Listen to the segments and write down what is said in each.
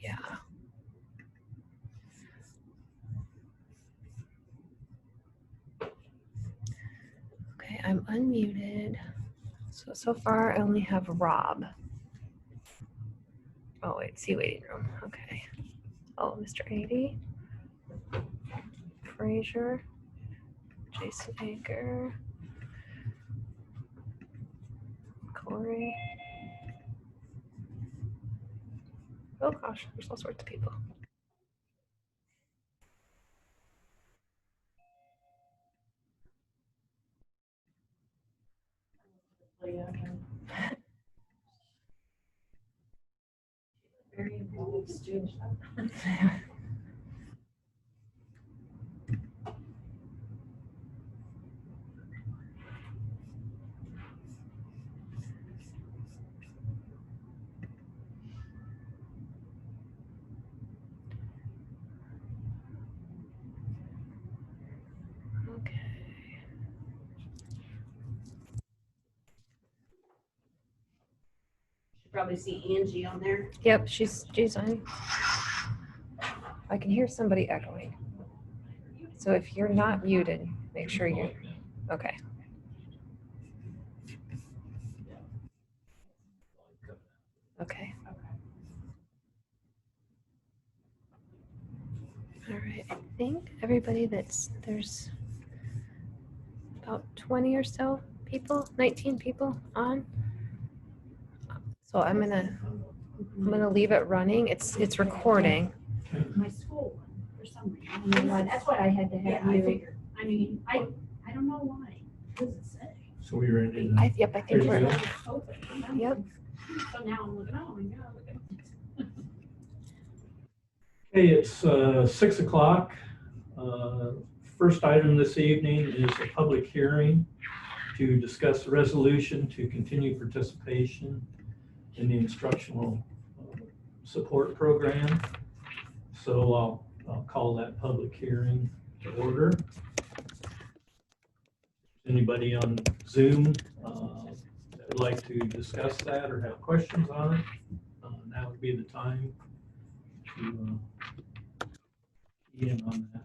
Yeah. Okay, I'm unmuted. So far I only have Rob. Oh wait, see waiting room. Okay. Oh, Mr. 80. Fraser. Jason Anchor. Corey. Oh gosh, there's all sorts of people. Very involved student. Okay. Should probably see Angie on there. Yep, she's on. I can hear somebody echoing. So if you're not muted, make sure you. Okay. Okay. All right. I think everybody there's about 20 or so people, 19 people on. So I'm gonna leave it running. It's recording. My school one, for some reason. I don't know why. That's why I had to have you. I figured. I mean, I don't know why. What does it say? So we were in. Yep, I think we're. Yep. So now I'm looking, oh my God, look at this. Hey, it's 6 o'clock. First item this evening is a public hearing to discuss the resolution to continue participation in the instructional support program. So I'll call that public hearing to order. Anybody on Zoom that would like to discuss that or have questions on it, now would be the time to key in on that.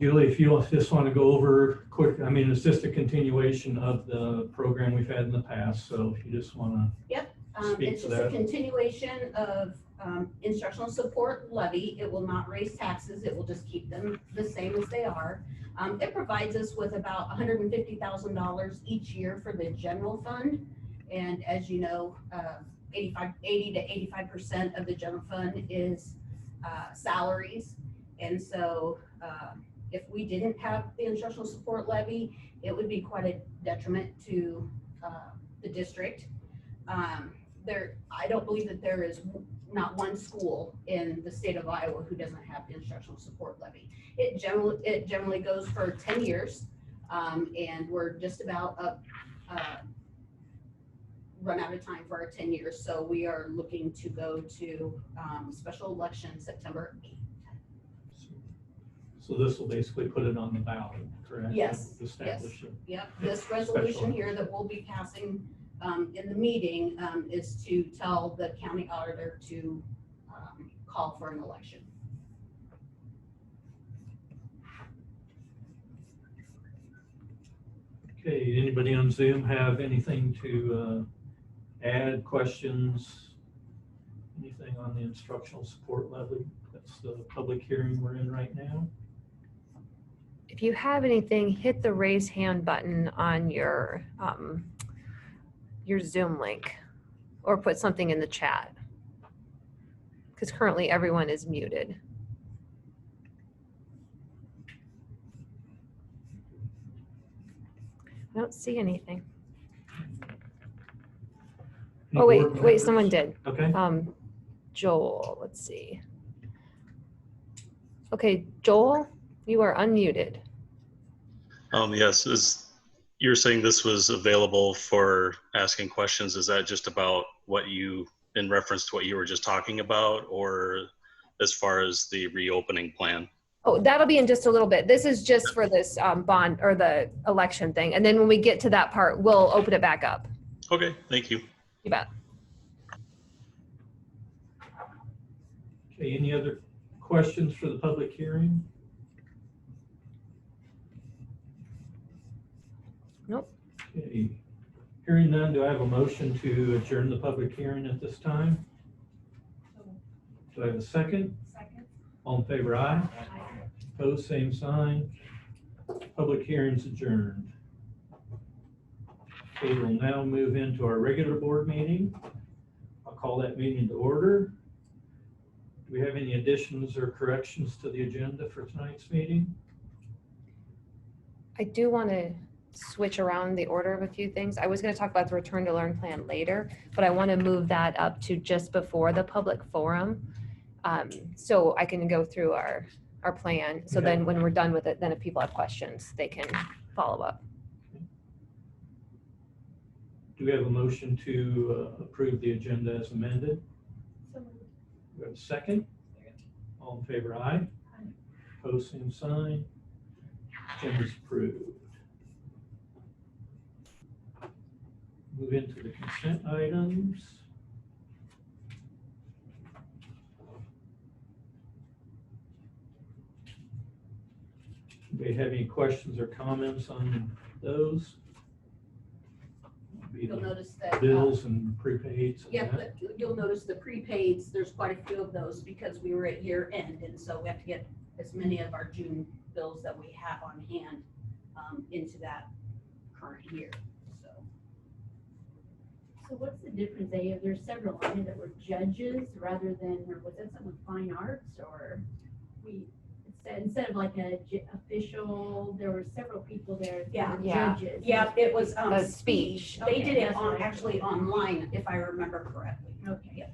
Julie, if you just want to go over quick, I mean, it's just a continuation of the program we've had in the past, so if you just want to. Yep, Speak it's to just a that. continuation of instructional support levy. It will not raise taxes. It will just keep them the same as they are. It provides us with about $150,000 each year for the general fund. And as you know, 80 to 85% of the general fund is salaries. And so if we didn't have the instructional support levy, it would be quite a detriment to the district. I don't believe that there is not one school in the state of Iowa who doesn't have the instructional support levy. It generally goes for 10 years, and we're just about up, run out of time for our 10 years. So we are looking to go to special election September 8th. So this will basically put it on the ballot, correct? Yes, Establish it. Yep, this resolution here that we'll be passing in the meeting is to tell the county auditor to call for an election. Okay, anybody on Zoom have anything to add, questions, anything on the instructional support levy? That's the public hearing we're in right now. If you have anything, hit the raise hand button on your Zoom link or put something in the chat, because currently everyone is muted. I don't see anything. Any Oh, wait, board members? someone did. Okay. Joel, let's see. Okay, Joel, you are unmuted. Yes, you're saying this was available for asking questions. Is that just about in reference to what you were just talking about, or as far as the reopening plan? Oh, that'll be in just a little bit. This is just for this bond or the election thing. And then when we get to that part, we'll open it back up. Okay, thank you. You bet. Okay, any other questions for the public hearing? Nope. Okay, hearing none, do I have a motion to adjourn the public hearing at this time? Do I have a second? Second. All in favor, aye. Opposed, same sign. Public hearing's adjourned. Okay, we'll now move into our regular board meeting. I'll call that meeting to order. Do we have any additions or corrections to the agenda for tonight's meeting? I do want to switch around the order of a few things. I was going to talk about the return to learn plan later, but I want to move that up to just before the public forum. So I can go through our plan. So then when we're done with it, then if people have questions, they can follow up. Do we have a motion to approve the agenda as amended? So moved. Do we have a second? All in favor, aye. Opposed, same sign. Agenda's approved. Move into the consent items. Do we have any questions or comments on those? Be You'll the notice that. bills and prepaids and Yep, that. you'll notice the prepaids, there's quite a few of those because we were at year end, and so we have to get as many of our June bills that we have on hand into that current year, so. So what's the difference? There's several on here that were judges rather than, or was that some with fine arts, or it said instead of like a official, there were several people there that Yeah. were Yeah. judges. Yeah, it was A speech. They Okay, did it that's on, what I actually thought. online, if I remember correctly. Okay.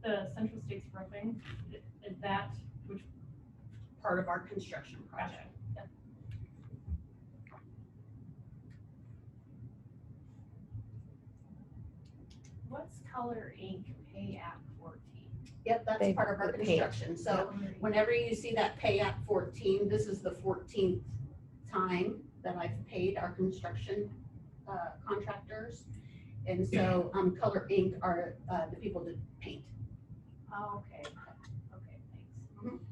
The Central States Roofing, is that which Part of our construction project. Yep. What's Color Inc. Pay App 14? Yep, that's They- part of our the paint. construction, so whenever you see that pay app 14, this is the 14th time that I've paid our construction contractors. And so, Color Inc. are the people that paint. Oh, okay. Okay, thanks.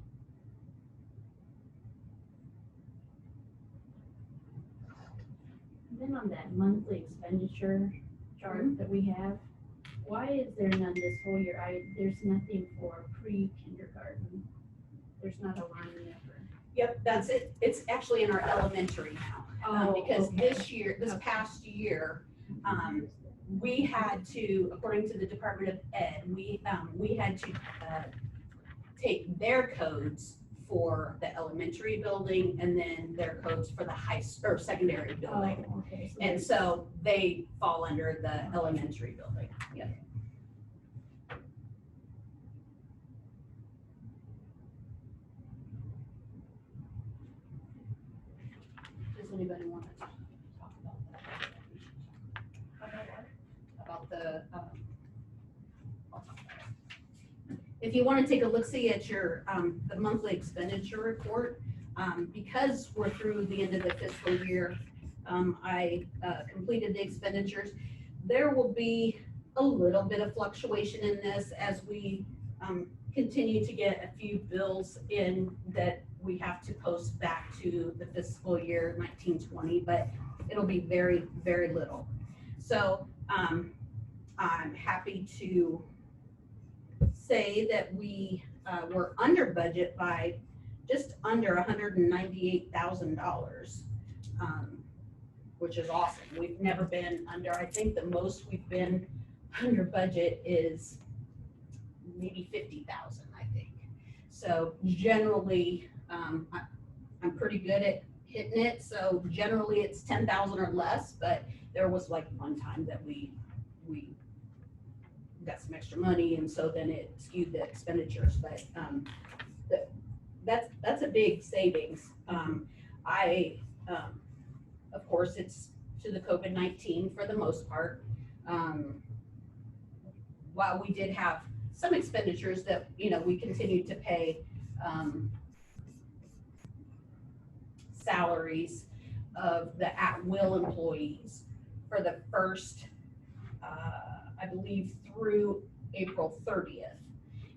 And then on that monthly expenditure chart that we have, why is there none this whole year? There's nothing for pre-kindergarten. There's not a line there for. Yep, that's it. It's actually in our elementary now. Because this past year, we had to, according to the Department of Ed, we had to take their codes for the elementary building and then their codes for the or secondary building. Oh, okay. So And so they fall under the elementary building. Yeah. Does anybody want to talk about that? About the, I'll talk about it. If you want to take a look-see at your, the monthly expenditure report, because we're through the end of the fiscal year, I completed the expenditures. There will be a little bit of fluctuation in this as we continue to get a few bills in that we have to post back to the fiscal year 1920, but it'll be very, very little. So I'm happy to say that we were under budget by just under $198,000, which is awesome. We've never been under, I think the most we've been under budget is maybe 50,000, I think. So generally, I'm pretty good at hitting it. So generally it's 10,000 or less, but there was like one time that we got some extra money, and so then it skewed the expenditures, but, that's a big savings. Of course, it's to the COVID-19 for the most part. While we did have some expenditures that, we continued to pay, salaries of the at-will employees for the first, I believe through April 30th.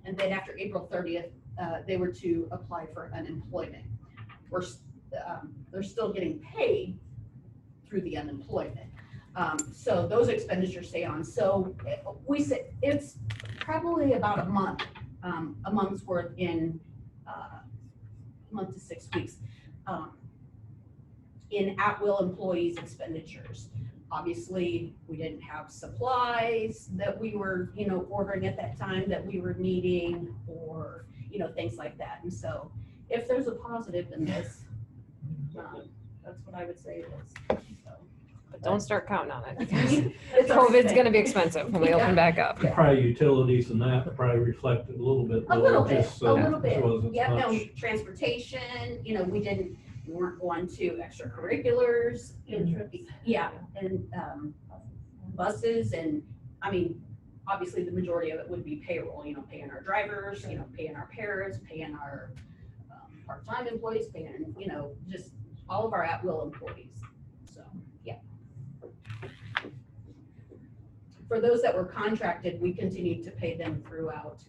And then after April 30th, they were to apply for unemployment. They're still getting paid through the unemployment. So those expenditures stay on. So we say it's probably about a month's worth in a month to 6 weeks in at-will employees expenditures. Obviously, we didn't have supplies that we were, ordering at that time that we were needing, or, things like that. And so if there's a positive in this, that's what I would say it is. So, But don't start counting on it because it's COVID's gonna be expensive when we open back up. Probably utilities and that probably reflected a little bit. A little lower, bit, just so a little bit. it wasn't Yeah, no, much. transportation, we weren't going to extracurriculars. Yeah, and buses, and I mean, obviously the majority of it would be payroll, paying our drivers, paying our paras, paying our part-time employees, paying, just all of our at-will employees. So, yeah. For those that were contracted, we continued to pay them throughout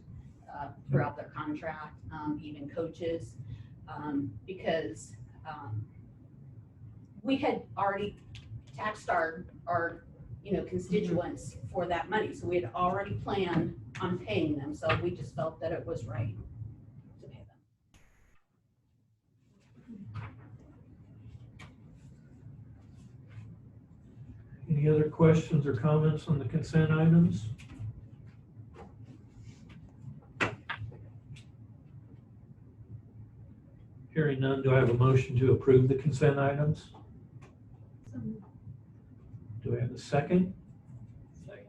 their contract, even coaches, because we had already taxed our constituents for that money. So we had already planned on paying them. So we just felt that it was right to pay them. Any other questions or comments on the consent items? Hearing none, do I have a motion to approve the consent items? Do I have a second? Second.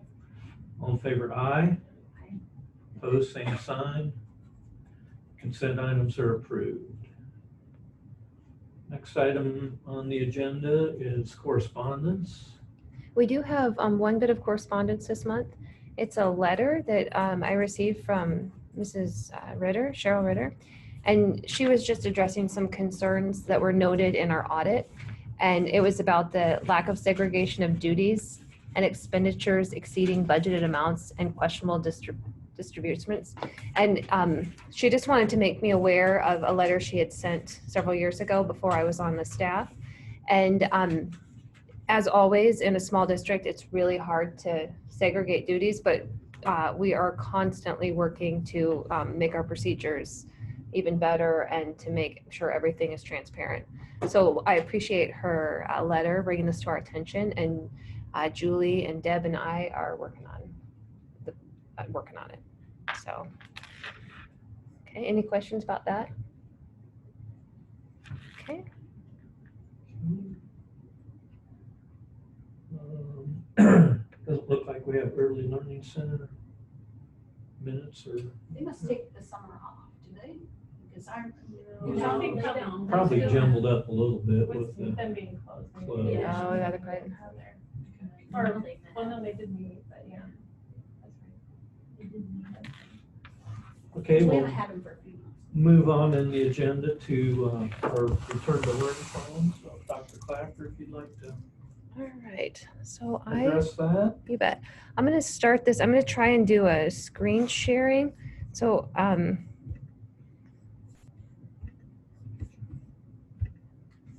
All in favor, aye. Aye. Opposed, same sign. Consent items are approved. Next item on the agenda is correspondence. We do have one bit of correspondence this month. It's a letter that I received from Mrs. Ritter, Cheryl Ritter, and she was just addressing some concerns that were noted in our audit. And it was about the lack of segregation of duties and expenditures exceeding budgeted amounts and questionable distributions. And she just wanted to make me aware of a letter she had sent several years ago before I was on the staff. And as always, in a small district, it's really hard to segregate duties, but we are constantly working to make our procedures even better and to make sure everything is transparent. So I appreciate her letter bringing this to our attention, and Julie and Deb and I are working on it. So, okay, any questions about that? Okay. They look like we have early learning center minutes or They must take the summer off, do they? Because I No, they don't. don't. probably Still jumbled up a little bit With with the, them being closed. closed. Yeah. Oh, yeah, they're probably- Or, well, no, they did meet, but yeah. That's right. They did meet. okay, we we'll haven't had them for a few months. move on in the agenda to our return to learning plan. So Dr. Clapper, if you'd like to All right. So address that. you bet. I'm going to start this. I'm going to try and do a screen sharing. So,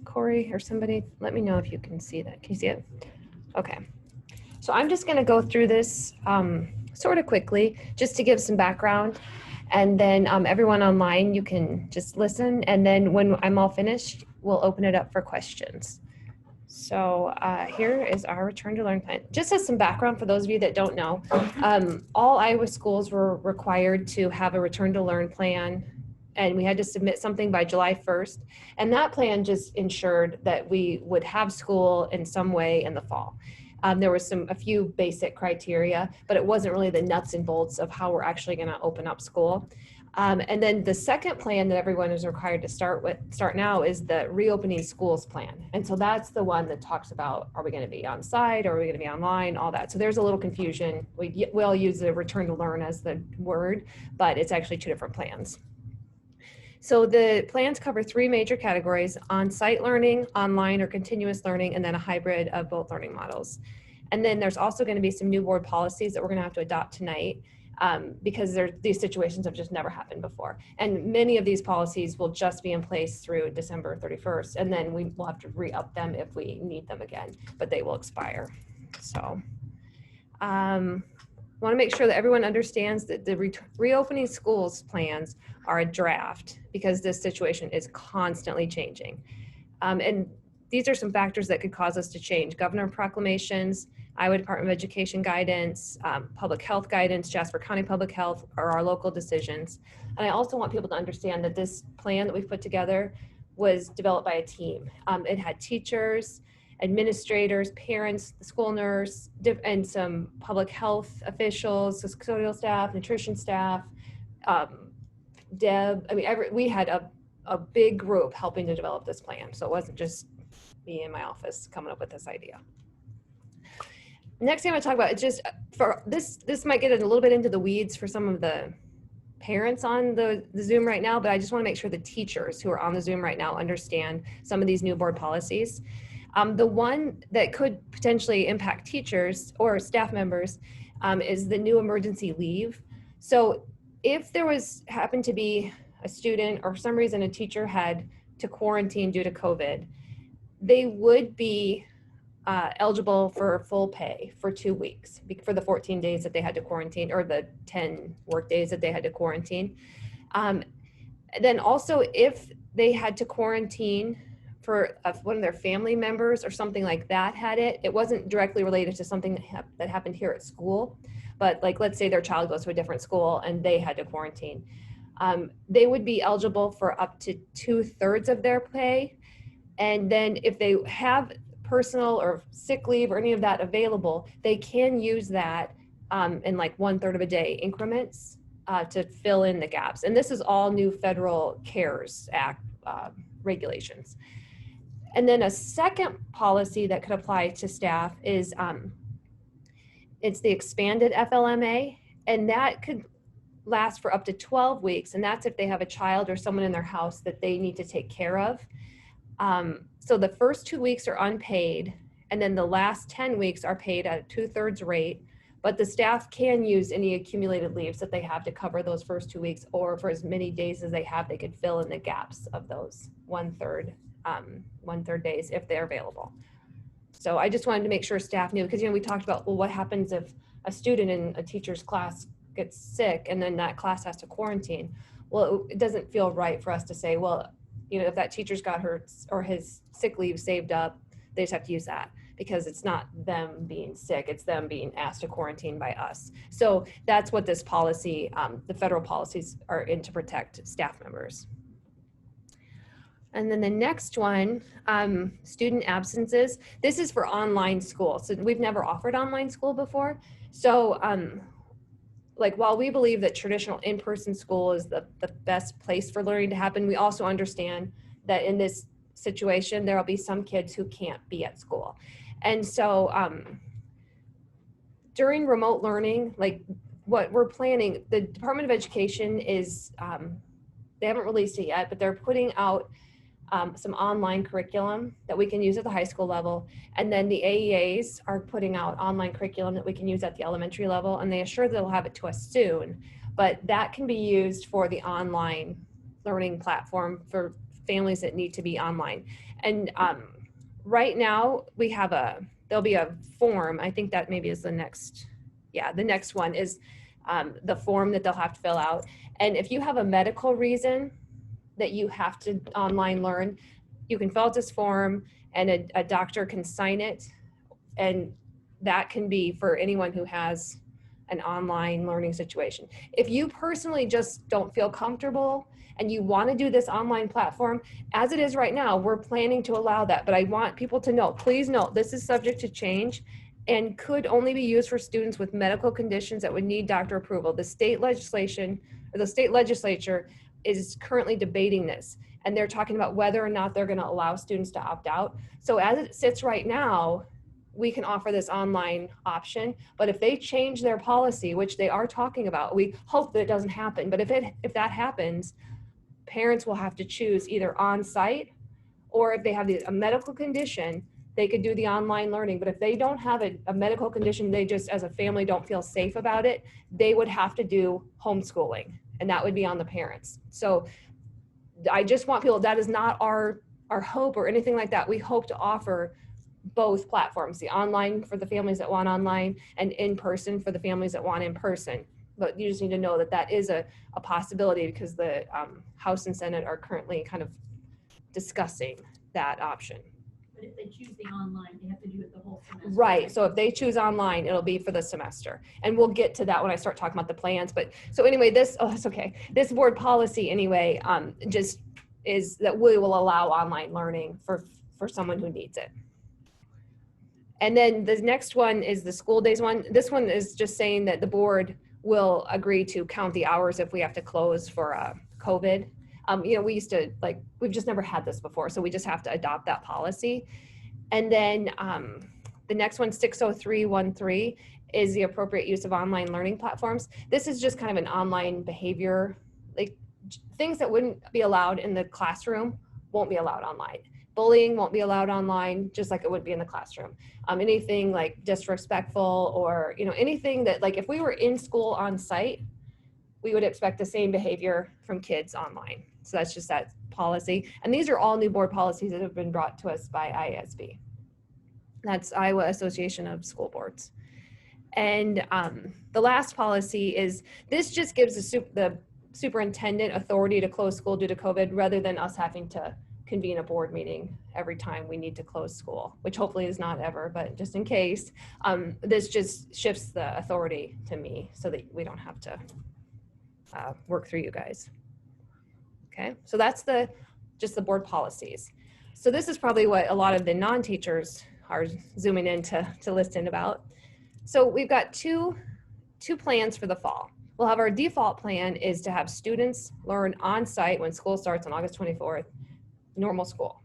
Corey or somebody, let me know if you can see that. Can you see it? Okay. So I'm just going to go through this sort of quickly just to give some background. And then everyone online, you can just listen. And then when I'm all finished, we'll open it up for questions. So here is our return to learn plan. Just as some background for those of you that don't know, all Iowa schools were required to have a return to learn plan, and we had to submit something by July 1st. And that plan just ensured that we would have school in some way in the fall. There was a few basic criteria, but it wasn't really the nuts and bolts of how we're actually going to open up school. And then the second plan that everyone is required to start now is the reopening schools plan. And so that's the one that talks about, are we going to be on site, or are we going to be online, all that. So there's a little confusion. We'll use the return to learn as the word, but it's actually two different plans. So the plans cover three major categories: on-site learning, online or continuous learning, and then a hybrid of both learning models. And then there's also going to be some new board policies that we're going to have to adopt tonight, because these situations have just never happened before. And many of these policies will just be in place through December 31st, and then we will have to re-up them if we need them again, but they will expire. So want to make sure that everyone understands that the reopening schools plans are a draft, because this situation is constantly changing. And these are some factors that could cause us to change: governor proclamations, Iowa Department of Education guidance, public health guidance, Jasper County Public Health, or our local decisions. And I also want people to understand that this plan that we've put together was developed by a team. It had teachers, administrators, parents, the school nurse, and some public health officials, custodial staff, nutrition staff, Deb. I mean, we had a big group helping to develop this plan. So it wasn't just me in my office coming up with this idea. Next thing I'm going to talk about is just for this might get a little bit into the weeds for some of the parents on the Zoom right now, but I just want to make sure the teachers who are on the Zoom right now understand some of these new board policies. The one that could potentially impact teachers or staff members is the new emergency leave. So if there happened to be a student, or for some reason a teacher had to quarantine due to COVID, they would be eligible for full pay for 2 weeks for the 14 days that they had to quarantine, or the 10 work days that they had to quarantine. Then also, if they had to quarantine for one of their family members or something like that it wasn't directly related to something that happened here at school, but like, let's say their child goes to a different school and they had to quarantine, they would be eligible for up to 2/3 of their pay. And then if they have personal or sick leave or any of that available, they can use that in like 1/3 of a day increments to fill in the gaps. And this is all new federal CARES Act regulations. And then a second policy that could apply to staff is it's the expanded FLMA, and that could last for up to 12 weeks. And that's if they have a child or someone in their house that they need to take care of. So the first 2 weeks are unpaid, and then the last 10 weeks are paid at a 2/3 rate, but the staff can use any accumulated leaves that they have to cover those first 2 weeks, or for as many days as they have, they could fill in the gaps of those 1/3 days if they're available. So I just wanted to make sure staff knew, because, we talked about, well, what happens if a student in a teacher's class gets sick and then that class has to quarantine? Well, it doesn't feel right for us to say, well, if that teacher's got her or his sick leave saved up, they just have to use that, because it's not them being sick, it's them being asked to quarantine by us. So that's what this policy, the federal policies are in to protect staff members. And then the next one, student absences. This is for online school. So we've never offered online school before. So while we believe that traditional in-person school is the best place for learning to happen, we also understand that in this situation, there'll be some kids who can't be at school. And so during remote learning, like what we're planning, the Department of Education is, they haven't released it yet, but they're putting out some online curriculum that we can use at the high school level. And then the AEAs are putting out online curriculum that we can use at the elementary level, and they assure they'll have it to us soon. But that can be used for the online learning platform for families that need to be online. And right now we have there'll be a form. I think that maybe is the next one is the form that they'll have to fill out. And if you have a medical reason that you have to online learn, you can fill out this form and a doctor can sign it. And that can be for anyone who has an online learning situation. If you personally just don't feel comfortable and you want to do this online platform, as it is right now, we're planning to allow that. But I want people to know, please note, this is subject to change. and could only be used for students with medical conditions that would need doctor approval. The state legislature is currently debating this, and they're talking about whether or not they're going to allow students to opt out. So as it sits right now, we can offer this online option, but if they change their policy, which they are talking about, we hope that it doesn't happen. But if that happens, parents will have to choose either on-site, or if they have a medical condition, they could do the online learning. But if they don't have a medical condition, they just as a family don't feel safe about it, they would have to do homeschooling, and that would be on the parents. So I just want people, that is not our hope or anything like that. We hope to offer both platforms, the online for the families that want online and in person for the families that want in person. But you just need to know that that is a possibility, because the House and Senate are currently kind of discussing that option. But if they choose the online, they have to do it the whole semester. Right. So if they choose online, it'll be for the semester. And we'll get to that when I start talking about the plans. But so anyway, that's okay. This board policy anyway, just is that we will allow online learning for someone who needs it. And then the next one is the school days one. This one is just saying that the board will agree to count the hours if we have to close for COVID. We used to, we've just never had this before, so we just have to adopt that policy. And then the next one, 60313, is the appropriate use of online learning platforms. This is just kind of an online behavior, like things that wouldn't be allowed in the classroom won't be allowed online. Bullying won't be allowed online, just like it would be in the classroom. Anything like disrespectful or, anything that, like, if we were in school on site, we would expect the same behavior from kids online. So that's just that policy. And these are all new board policies that have been brought to us by IASB. That's Iowa Association of School Boards. And the last policy is, this just gives the superintendent authority to close school due to COVID, rather than us having to convene a board meeting every time we need to close school, which hopefully is not ever, but just in case. This just shifts the authority to me so that we don't have to work through you guys. Okay, so that's just the board policies. So this is probably what a lot of the non-teachers are zooming in to listen about. So we've got two plans for the fall. We'll have our default plan is to have students learn on site when school starts on August 24th, normal school.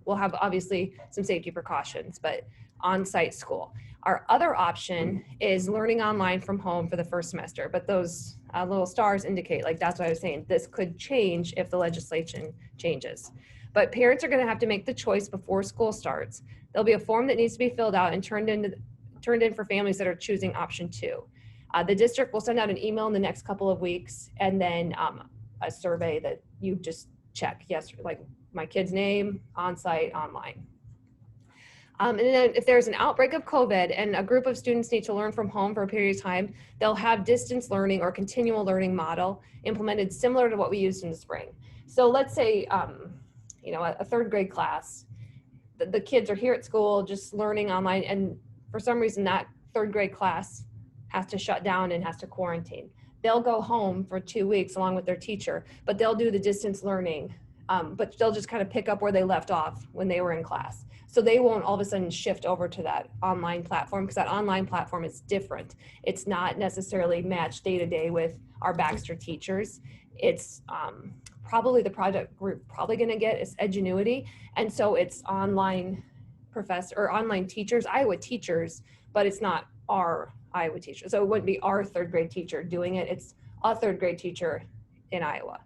We'll have obviously some safety precautions, but on-site school. Our other option is learning online from home for the first semester, but those little stars indicate, like, that's what I was saying, this could change if the legislation changes. But parents are going to have to make the choice before school starts. There'll be a form that needs to be filled out and turned in for families that are choosing option 2. The district will send out an email in the next couple of weeks, and then a survey that you just check, yes, like my kid's name, on-site, online. And then if there's an outbreak of COVID and a group of students need to learn from home for a period of time, they'll have distance learning or continual learning model implemented similar to what we used in the spring. So let's say, a third grade class, the kids are here at school just learning online, and for some reason that third grade class has to shut down and has to quarantine. They'll go home for 2 weeks along with their teacher, but they'll do the distance learning, but they'll just kind of pick up where they left off when they were in class. So they won't all of a sudden shift over to that online platform, because that online platform is different. It's not necessarily matched day to day with our Baxter teachers. It's probably the project we're probably going to get is Edgenuity. And so it's online online teachers, Iowa teachers, but it's not our Iowa teacher. So it wouldn't be our third grade teacher doing it. It's a third grade teacher in Iowa.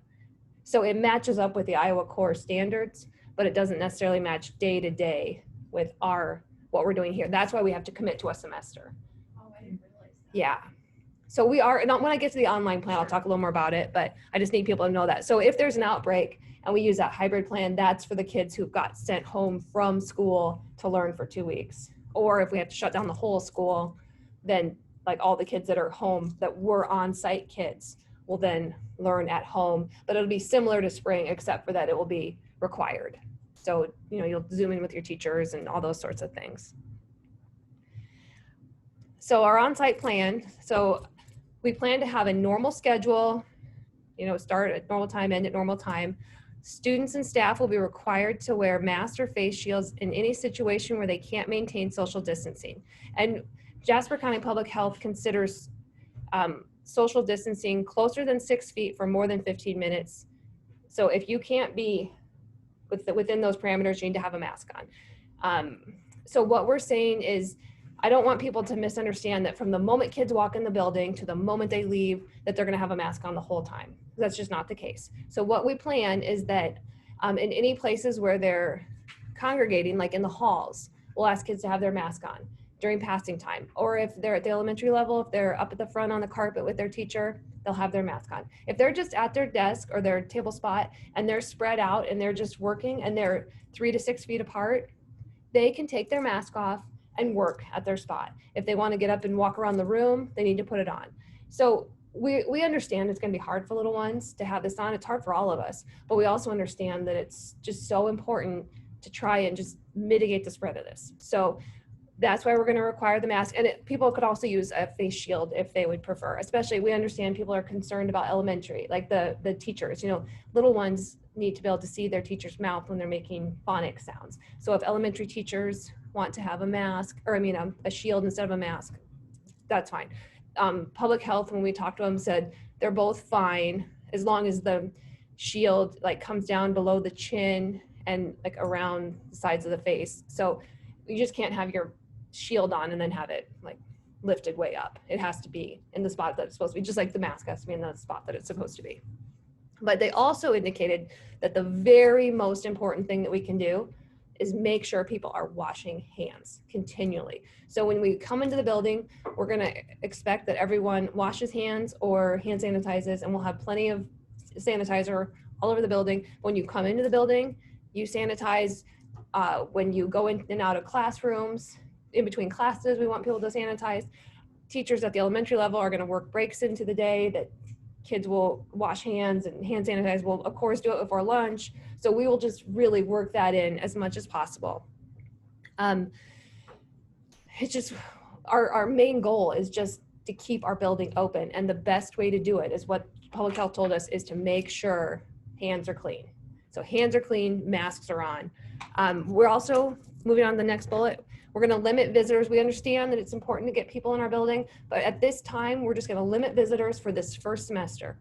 So it matches up with the Iowa core standards, but it doesn't necessarily match day to day with what we're doing here. That's why we have to commit to a semester. Oh, I didn't realize that. Yeah. So we are, and when I get to the online plan, I'll talk a little more about it, but I just need people to know that. So if there's an outbreak and we use that hybrid plan, that's for the kids who got sent home from school to learn for 2 weeks. Or if we have to shut down the whole school, then like all the kids that are home that were on-site kids will then learn at home, but it'll be similar to spring, except for that it will be required. So, you'll Zoom in with your teachers and all those sorts of things. So our on-site plan, so we plan to have a normal schedule, start at normal time, end at normal time. Students and staff will be required to wear masks or face shields in any situation where they can't maintain social distancing. And Jasper County Public Health considers social distancing closer than 6 feet for more than 15 minutes. So if you can't be within those parameters, you need to have a mask on. So what we're saying is, I don't want people to misunderstand that from the moment kids walk in the building to the moment they leave, that they're gonna have a mask on the whole time. That's just not the case. So what we plan is that in any places where they're congregating, like in the halls, we'll ask kids to have their mask on during passing time. Or if they're at the elementary level, if they're up at the front on the carpet with their teacher, they'll have their mask on. If they're just at their desk or their table spot and they're spread out and they're just working and they're 3 to 6 feet apart, they can take their mask off and work at their spot. If they want to get up and walk around the room, they need to put it on. So we understand it's going to be hard for little ones to have this on. It's hard for all of us, but we also understand that it's just so important to try and just mitigate the spread of this. So that's why we're going to require the mask. And people could also use a face shield if they would prefer. Especially, we understand people are concerned about elementary, like the teachers. You know, little ones need to be able to see their teacher's mouth when they're making phonic sounds. So if elementary teachers want to have a mask, or a shield instead of a mask, that's fine. Public health, when we talked to them, said they're both fine as long as the shield like comes down below the chin and like around the sides of the face. So you just can't have your shield on and then have it like lifted way up. It has to be in the spot that it's supposed to be, just like the mask has to be in the spot that it's supposed to be. But they also indicated that the very most important thing that we can do is make sure people are washing hands continually. So when we come into the building, we're gonna expect that everyone washes hands or hand sanitizes, and we'll have plenty of sanitizer all over the building. When you come into the building, you sanitize. When you go in and out of classrooms, in between classes, we want people to sanitize. Teachers at the elementary level are gonna work breaks into the day that kids will wash hands and hand sanitize. We'll of course do it before lunch. So we will just really work that in as much as possible. It's just, our main goal is just to keep our building open. And the best way to do it is what public health told us, is to make sure hands are clean. So hands are clean, masks are on. We're also moving on to the next bullet. We're gonna limit visitors. We understand that it's important to get people in our building, but at this time, we're just gonna limit visitors for this first semester.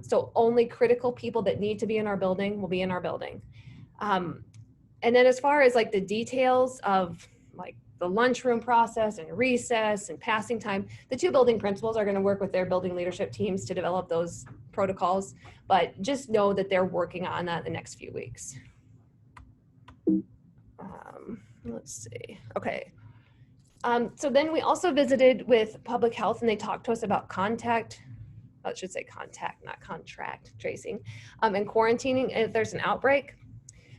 So only critical people that need to be in our building will be in our building. And then as far as like the details of like the lunchroom process and recess and passing time, the 2 building principals are gonna work with their building leadership teams to develop those protocols, but just know that they're working on that the next few weeks. Let's see. Okay. So then we also visited with public health, and they talked to us about contact, not contract tracing, and quarantining if there's an outbreak.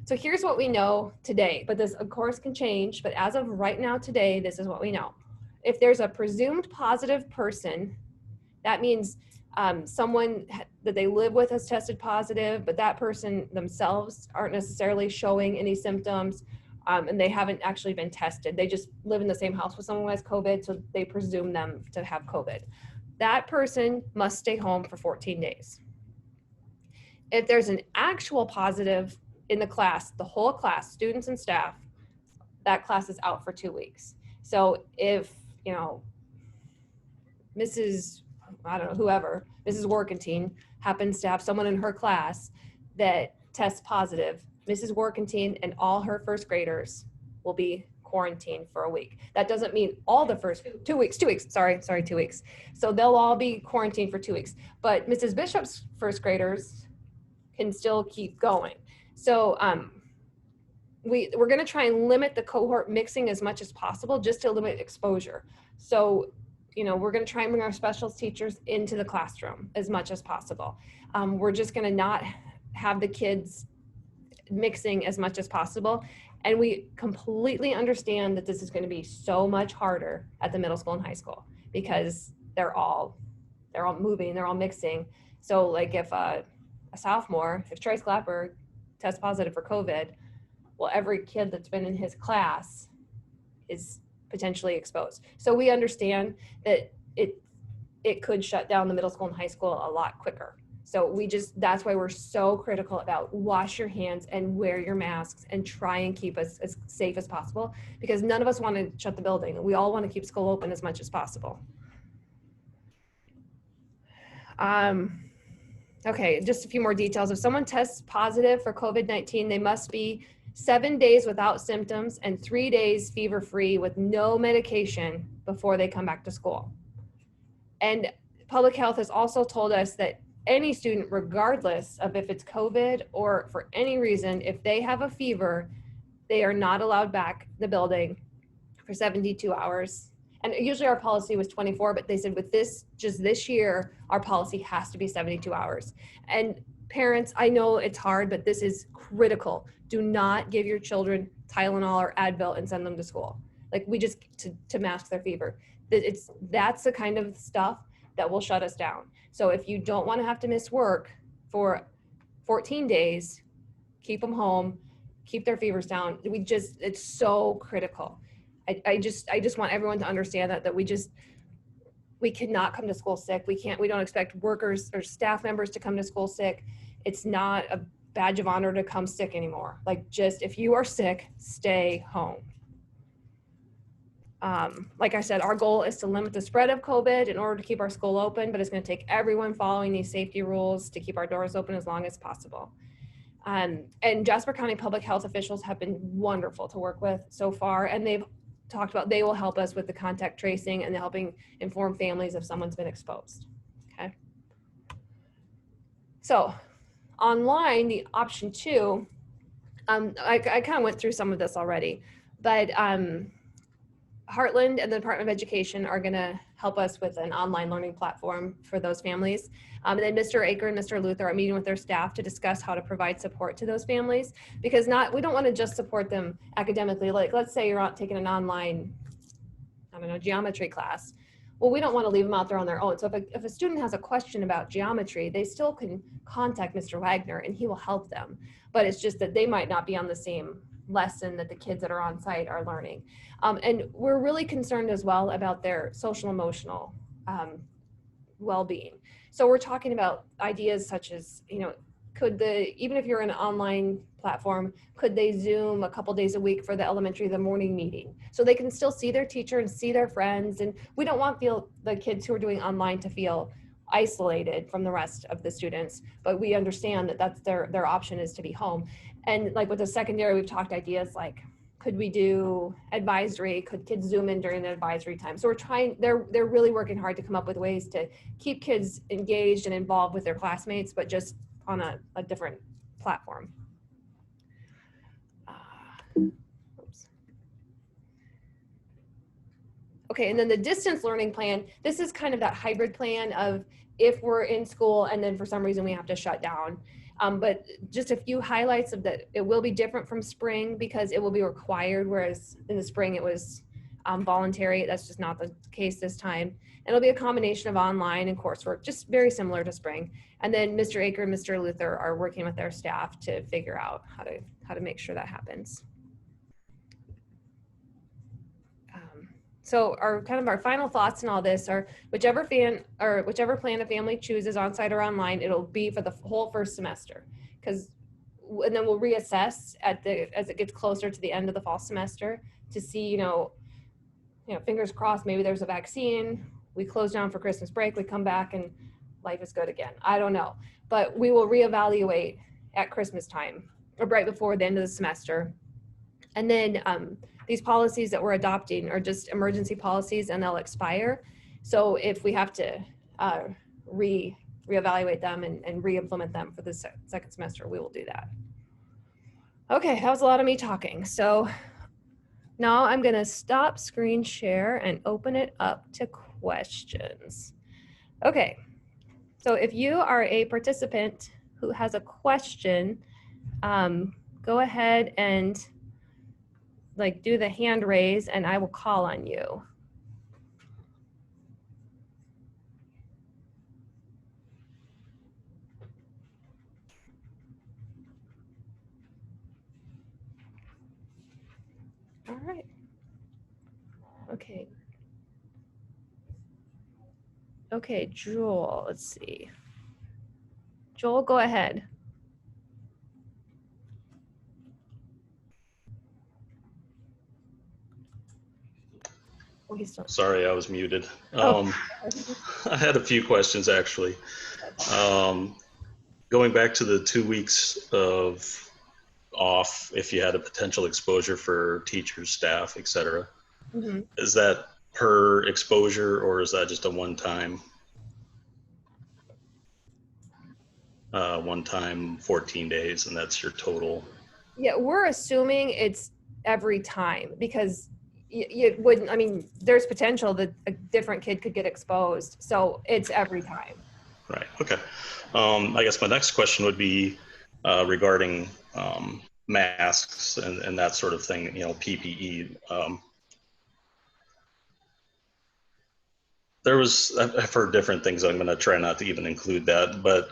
So here's what we know today, but this of course can change, but as of right now today, this is what we know. If there's a presumed positive person, that means someone that they live with has tested positive, but that person themselves aren't necessarily showing any symptoms, and they haven't actually been tested. They just live in the same house with someone who has COVID, so they presume them to have COVID. That person must stay home for 14 days. If there's an actual positive in the class, the whole class, students and staff, that class is out for 2 weeks. So if, Mrs. Workentine happens to have someone in her class that tests positive, Mrs. Workentine and all her first graders will be quarantined for a week. That doesn't mean all the first 2 weeks, 2 weeks, sorry, 2 weeks. So they'll all be quarantined for 2 weeks, but Mrs. Bishop's first graders can still keep going. So we're gonna try and limit the cohort mixing as much as possible, just to limit exposure. So, we're gonna try and bring our specials teachers into the classroom as much as possible. We're just gonna not have the kids mixing as much as possible. And we completely understand that this is going to be so much harder at the middle school and high school, because they're all moving, they're all mixing. So like if a sophomore, if Troy Clapper tests positive for COVID, well, every kid that's been in his class is potentially exposed. So we understand that it could shut down the middle school and high school a lot quicker. So that's why we're so critical about wash your hands and wear your masks and try and keep us as safe as possible, because none of us want to shut the building. We all want to keep school open as much as possible. Okay, just a few more details. If someone tests positive for COVID-19, they must be 7 days without symptoms and 3 days fever-free with no medication before they come back to school. And public health has also told us that any student, regardless of if it's COVID or for any reason, if they have a fever, they are not allowed back the building for 72 hours. And usually our policy was 24, but they said with this, just this year, our policy has to be 72 hours. And parents, I know it's hard, but this is critical. Do not give your children Tylenol or Advil and send them to school. Like to mask their fever. That's the kind of stuff that will shut us down. So if you don't want to have to miss work for 14 days, keep them home, keep their fevers down. It's so critical. I just want everyone to understand that we cannot come to school sick. We don't expect workers or staff members to come to school sick. It's not a badge of honor to come sick anymore. Like, just if you are sick, stay home. Like I said, our goal is to limit the spread of COVID in order to keep our school open, but it's going to take everyone following these safety rules to keep our doors open as long as possible. And Jasper County public health officials have been wonderful to work with so far, and they've talked about they will help us with the contact tracing and helping inform families if someone's been exposed. Okay. So online, the option 2, I kind of went through some of this already, but Heartland and the Department of Education are going to help us with an online learning platform for those families. And then Mr. Aker and Mr. Luther are meeting with their staff to discuss how to provide support to those families, because we don't want to just support them academically. Like, let's say you're out taking an online, geometry class. Well, we don't want to leave them out there on their own. So if a student has a question about geometry, they still can contact Mr. Wagner and he will help them. But it's just that they might not be on the same lesson that the kids that are on site are learning. And we're really concerned as well about their social emotional well-being. So we're talking about ideas such as, even if you're in an online platform, could they Zoom a couple days a week for the morning meeting, so they can still see their teacher and see their friends? And we don't want the kids who are doing online to feel isolated from the rest of the students, but we understand that that's their option is to be home. And like with the secondary, we've talked ideas like, could we do advisory? Could kids Zoom in during the advisory time? So they're really working hard to come up with ways to keep kids engaged and involved with their classmates, but just on a different platform. Oops. Okay, and then the distance learning plan, this is kind of that hybrid plan of if we're in school and then for some reason we have to shut down. But just a few highlights of that. It will be different from spring because it will be required, whereas in the spring it was voluntary. That's just not the case this time. It'll be a combination of online and coursework, just very similar to spring. And then Mr. Aker and Mr. Luther are working with their staff to figure out how to make sure that happens. So our final thoughts in all this are whichever plan a family chooses, on-site or online, it'll be for the whole first semester, and then we'll reassess as it gets closer to the end of the fall semester to see, fingers crossed, maybe there's a vaccine, we close down for Christmas break, we come back and life is good again. I don't know, but we will reevaluate at Christmas time or right before the end of the semester. And then these policies that we're adopting are just emergency policies and they'll expire. So if we have to reevaluate them and re-implement them for the second semester, we will do that. Okay, that was a lot of me talking. So now I'm gonna stop screen share and open it up to questions. Okay, so if you are a participant who has a question, go ahead and do the hand raise and I will call on you. All right. Okay. Okay, Jewel, let's see. Joel, go ahead. Oh, he's still. Sorry, I was muted. Oh. I had a few questions actually. Going back to the 2 weeks of off, if you had a potential exposure for teachers, staff, etc., Mhm. is that per exposure or is that just a one-time 14 days and that's your total? Yeah, we're assuming it's every time because you wouldn't, I mean, there's potential that a different kid could get exposed. So it's every time. Right. Okay. I guess my next question would be regarding masks and that sort of thing, you know, PPE. I've heard different things. I'm going to try not to even include that, but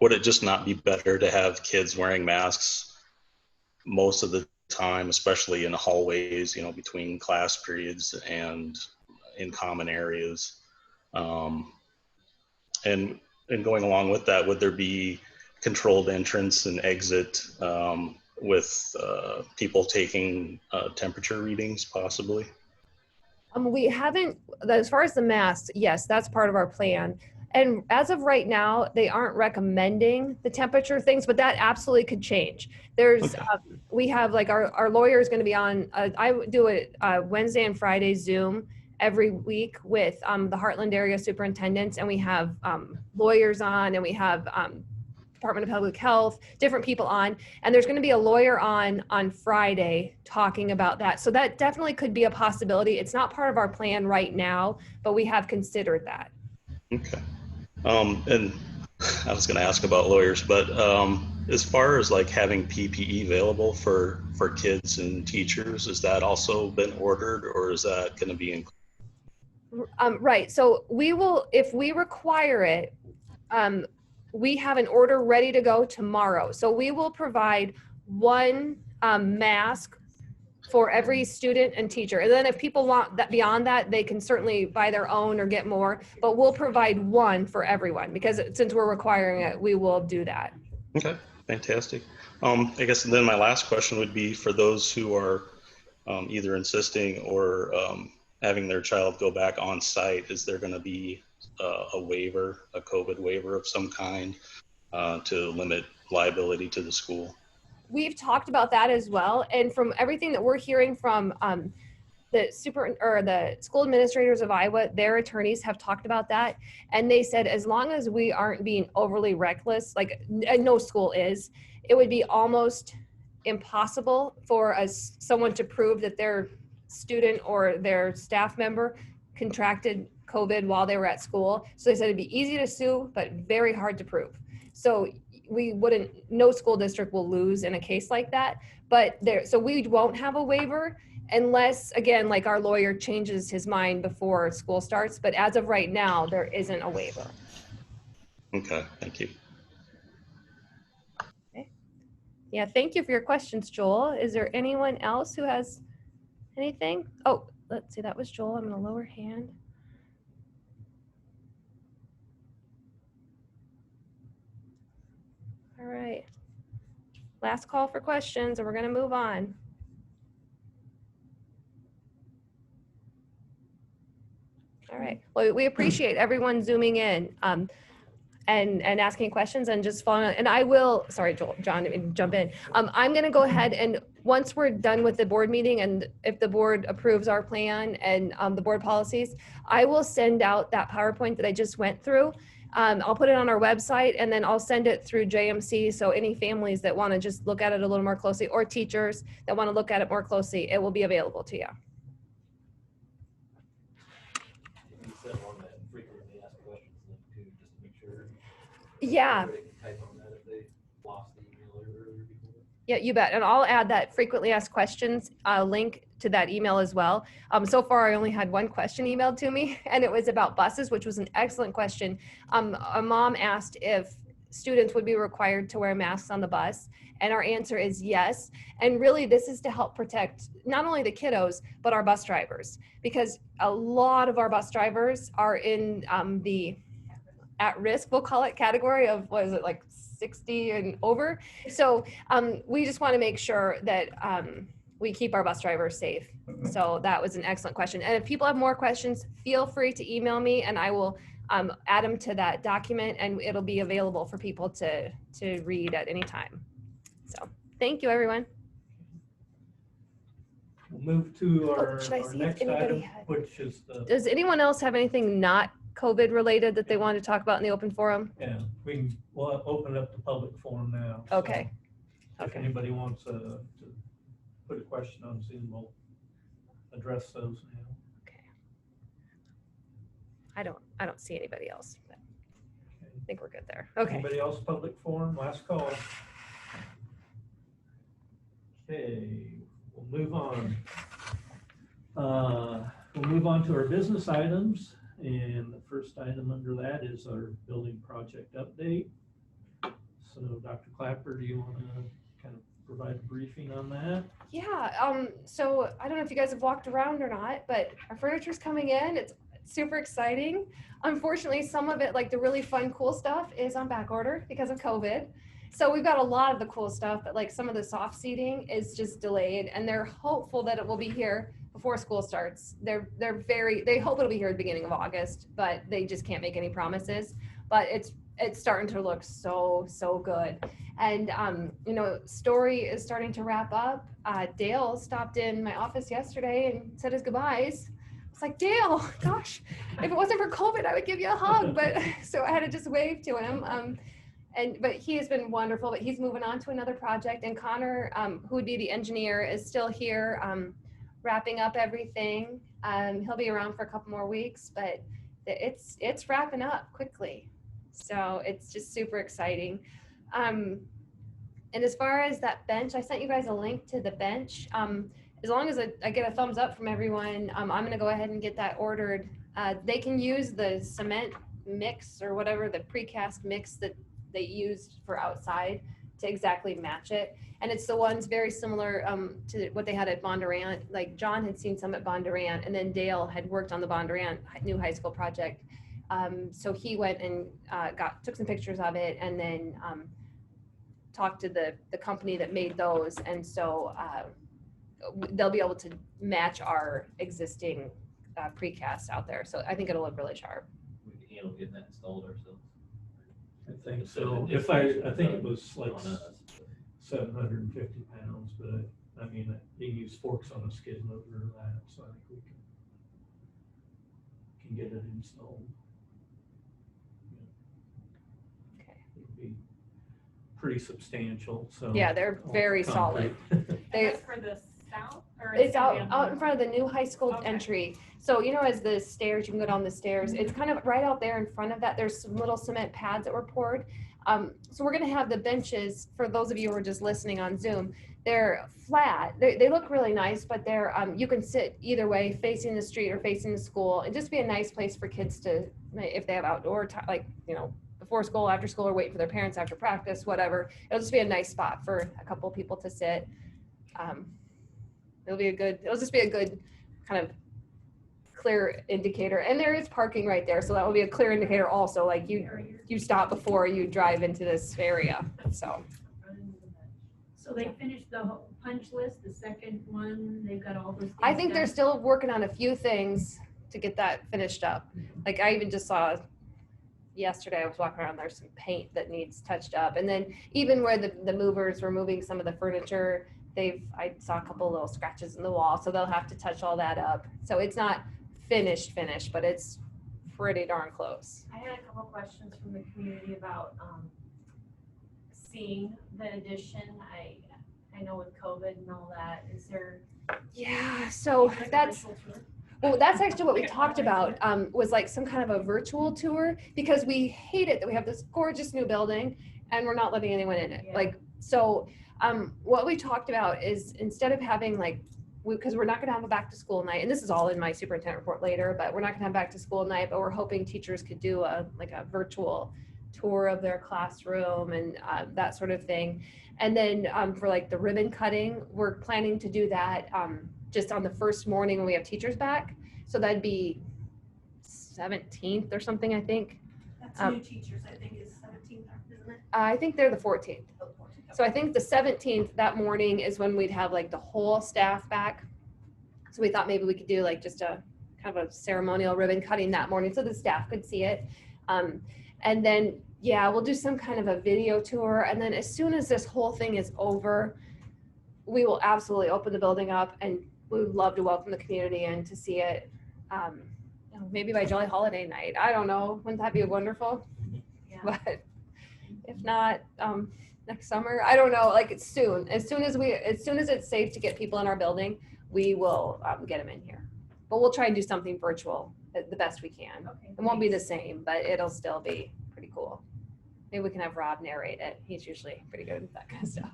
would it just not be better to have kids wearing masks most of the time, especially in hallways, you know, between class periods and in common areas? And going along with that, would there be controlled entrance and exit with people taking temperature readings possibly? We haven't, as far as the masks, yes, that's part of our plan. And as of right now, they aren't recommending the temperature things, but that absolutely could change. There's, Okay. we have like our lawyer is going to be on, I do it Wednesday and Friday Zoom every week with the Heartland area superintendents, and we have lawyers on, and we have Department of Public Health, different people on, and there's going to be a lawyer on Friday talking about that. So that definitely could be a possibility. It's not part of our plan right now, but we have considered that. Okay. And I was going to ask about lawyers, but as far as like having PPE available for kids and teachers, has that also been ordered or is that going to be included? Right. So we will, if we require it, we have an order ready to go tomorrow. So we will provide one mask for every student and teacher. And then if people want that beyond that, they can certainly buy their own or get more, but we'll provide one for everyone because since we're requiring it, we will do that. Okay, fantastic. I guess then my last question would be for those who are either insisting or having their child go back on site, is there going to be a waiver, a COVID waiver of some kind to limit liability to the school? We've talked about that as well. And from everything that we're hearing from the school administrators of Iowa, their attorneys have talked about that. And they said, as long as we aren't being overly reckless, like no school is, it would be almost impossible for someone to prove that their student or their staff member contracted COVID while they were at school. So they said it'd be easy to sue, but very hard to prove. So no school district will lose in a case like that, so we won't have a waiver unless, again, like our lawyer changes his mind before school starts. But as of right now, there isn't a waiver. Okay, thank you. Okay. Yeah, thank you for your questions, Joel. Is there anyone else who has anything? Oh, let's see, that was Joel. I'm gonna lower hand. All right. Last call for questions, and we're going to move on. All right. Well, we appreciate everyone zooming in and asking questions and just following. And I will, sorry, John, jump in. I'm going to go ahead and once we're done with the board meeting and if the board approves our plan and the board policies, I will send out that PowerPoint that I just went through. I'll put it on our website and then I'll send it through JMC. So any families that want to just look at it a little more closely or teachers that want to look at it more closely, it will be available to you. You said on that frequently asked questions link too, just to make sure. Yeah. Everybody can type on that if they lost the email earlier before. Yeah, you bet. And I'll add that frequently asked questions link to that email as well. So far, I only had one question emailed to me, and it was about buses, which was an excellent question. A mom asked if students would be required to wear masks on the bus, and our answer is yes. And really, this is to help protect not only the kiddos, but our bus drivers, because a lot of our bus drivers are in the at risk, we'll call it, category of, what is it, like 60 and over. So we just want to make sure that we keep our bus drivers safe. So that was an excellent question. And if people have more questions, feel free to email me and I will add them to that document and it'll be available for people to read at any time. So thank you, everyone. We'll move to our should I see if next anybody item, had- which is the, Does anyone else have anything not COVID related that they want to talk about in the open forum? yeah, we'll open up the public forum now. So Okay. If Okay. anybody wants to put a question on Zoom, we'll address those now. Okay. I don't see anybody else. But I think we're good there. Okay. Anybody else public forum? Last call. Okay, we'll move on. We'll move on to our business items. And the first item under that is our building project update. So Dr. Clapper, do you want to kind of provide a briefing on that? Yeah, so I don't know if you guys have walked around or not, but our furniture's coming in. It's super exciting. Unfortunately, some of it, like the really fun, cool stuff, is on back order because of COVID. So we've got a lot of the cool stuff, but like some of the soft seating is just delayed, and they're hopeful that it will be here before school starts. They hope it'll be here at the beginning of August, but they just can't make any promises. But it's starting to look so good. And you know, Story is starting to wrap up. Dale stopped in my office yesterday and said his goodbyes. It's like, Dale, gosh, if it wasn't for COVID, I would give you a hug. But so I had to just wave to him. But he has been wonderful, but he's moving on to another project. And Connor, who would be the engineer, is still here, wrapping up everything. He'll be around for a couple more weeks, but it's wrapping up quickly. So it's just super exciting. And as far as that bench, I sent you guys a link to the bench. As long as I get a thumbs up from everyone, I'm gonna go ahead and get that ordered. They can use the cement mix or whatever, the precast mix that they used for outside to exactly match it. And it's the ones very similar to what they had at Bondurant. Like John had seen some at Bondurant, and then Dale had worked on the Bondurant new high school project. So he went and took some pictures of it, and then talked to the company that made those. And so they'll be able to match our existing precast out there. So I think it'll look really sharp. We can handle getting that installed ourselves. I think So so. the If I difference think it was like on us. 750 pounds, but I mean, they use forks on a skid loader or that, so I think we can get it installed. Okay. It'll be pretty substantial, so. Yeah, they're very solid. They, That's for the south, or it's gonna be on out the- in front of the new high school Okay. entry. So, you know, as the stairs, you can go down the stairs. It's kind of right out there in front of that. There's some little cement pads that were poured. So we're going to have the benches, for those of you who are just listening on Zoom, they're flat. They look really nice, but they're, you can sit either way, facing the street or facing the school. And just be a nice place for kids to, if they have outdoor, like, you know, before school, after school, or wait for their parents after practice, whatever. It'll just be a nice spot for a couple people to sit. It'll just be a good kind of clear indicator. And there is parking right there, so that will be a clear indicator also, like you stop before you drive into this area. So So they finished the whole punch list, the second one, they've got all those things I think they're done? still working on a few things to get that finished up. Like I even just saw yesterday, I was walking around, there's some paint that needs touched up. And then even where the movers were moving some of the furniture, I saw a couple little scratches in the wall, so they'll have to touch all that up. So it's not finished, but it's pretty darn close. I had a couple questions from the community about seeing the addition. I know with COVID and all that, is there? Yeah, so like a that's, virtual tour? well, that's actually what we talked about, was like some kind of a virtual tour, because we hate it that we have this gorgeous new building and we're not letting anyone in it. Yeah. Like, so what we talked about is, instead of having like, because we're not going to have a back to school night, and this is all in my superintendent report later, but we're not going to have back to school night, but we're hoping teachers could do a virtual tour of their classroom and that sort of thing. And then for like the ribbon cutting, we're planning to do that just on the first morning when we have teachers back. So that'd be 17th or something, I think. Um, new teachers, I think, is 17th, isn't it? I think they're the 14th. Oh, 14th. So I think the 17th, that morning is when we'd have like the whole staff back. So we thought maybe we could do like just a kind of a ceremonial ribbon cutting that morning so the staff could see it. And then, yeah, we'll do some kind of a video tour. And then as soon as this whole thing is over, we will absolutely open the building up and we would love to welcome the community in to see it. You know, maybe by Jolly Holiday night. I don't know. Wouldn't that be wonderful? Yeah. But if not, next summer, I don't know, like it's soon. As soon as it's safe to get people in our building, we will get them in here. But we'll try and do something virtual the best we can. Okay, It won't be the thanks. same, but it'll still be pretty cool. Maybe we can have Rob narrate it. He's usually pretty good at that kind of stuff.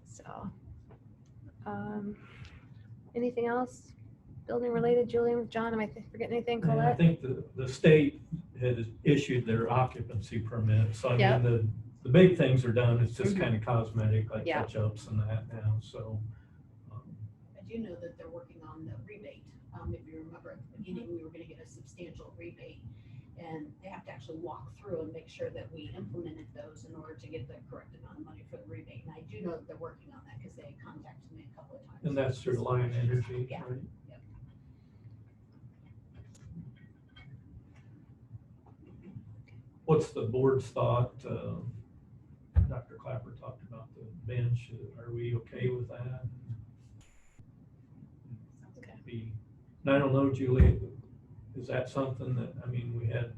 So, anything else? Building related, Julian, John, am I forgetting anything? And I Colette? think the state has issued their occupancy permit, so I Yep. mean, the big things are done, it's just Mhm. kind of cosmetic, like Yeah. touch-ups and that now, so. I do know that they're working on the rebate. If you remember at the beginning, we were gonna get a substantial rebate. And they have to actually walk through and make sure that we implemented those in order to get the correct amount of money for the rebate. And I do know that they're working on that because they contacted me a couple of times. And that's through Lion Energy, Yeah. right? Yep. What's the board's thought? Dr. Clapper talked about the bench. Are we okay with that? Okay. And I don't know, Julie, is that something that, I mean, we had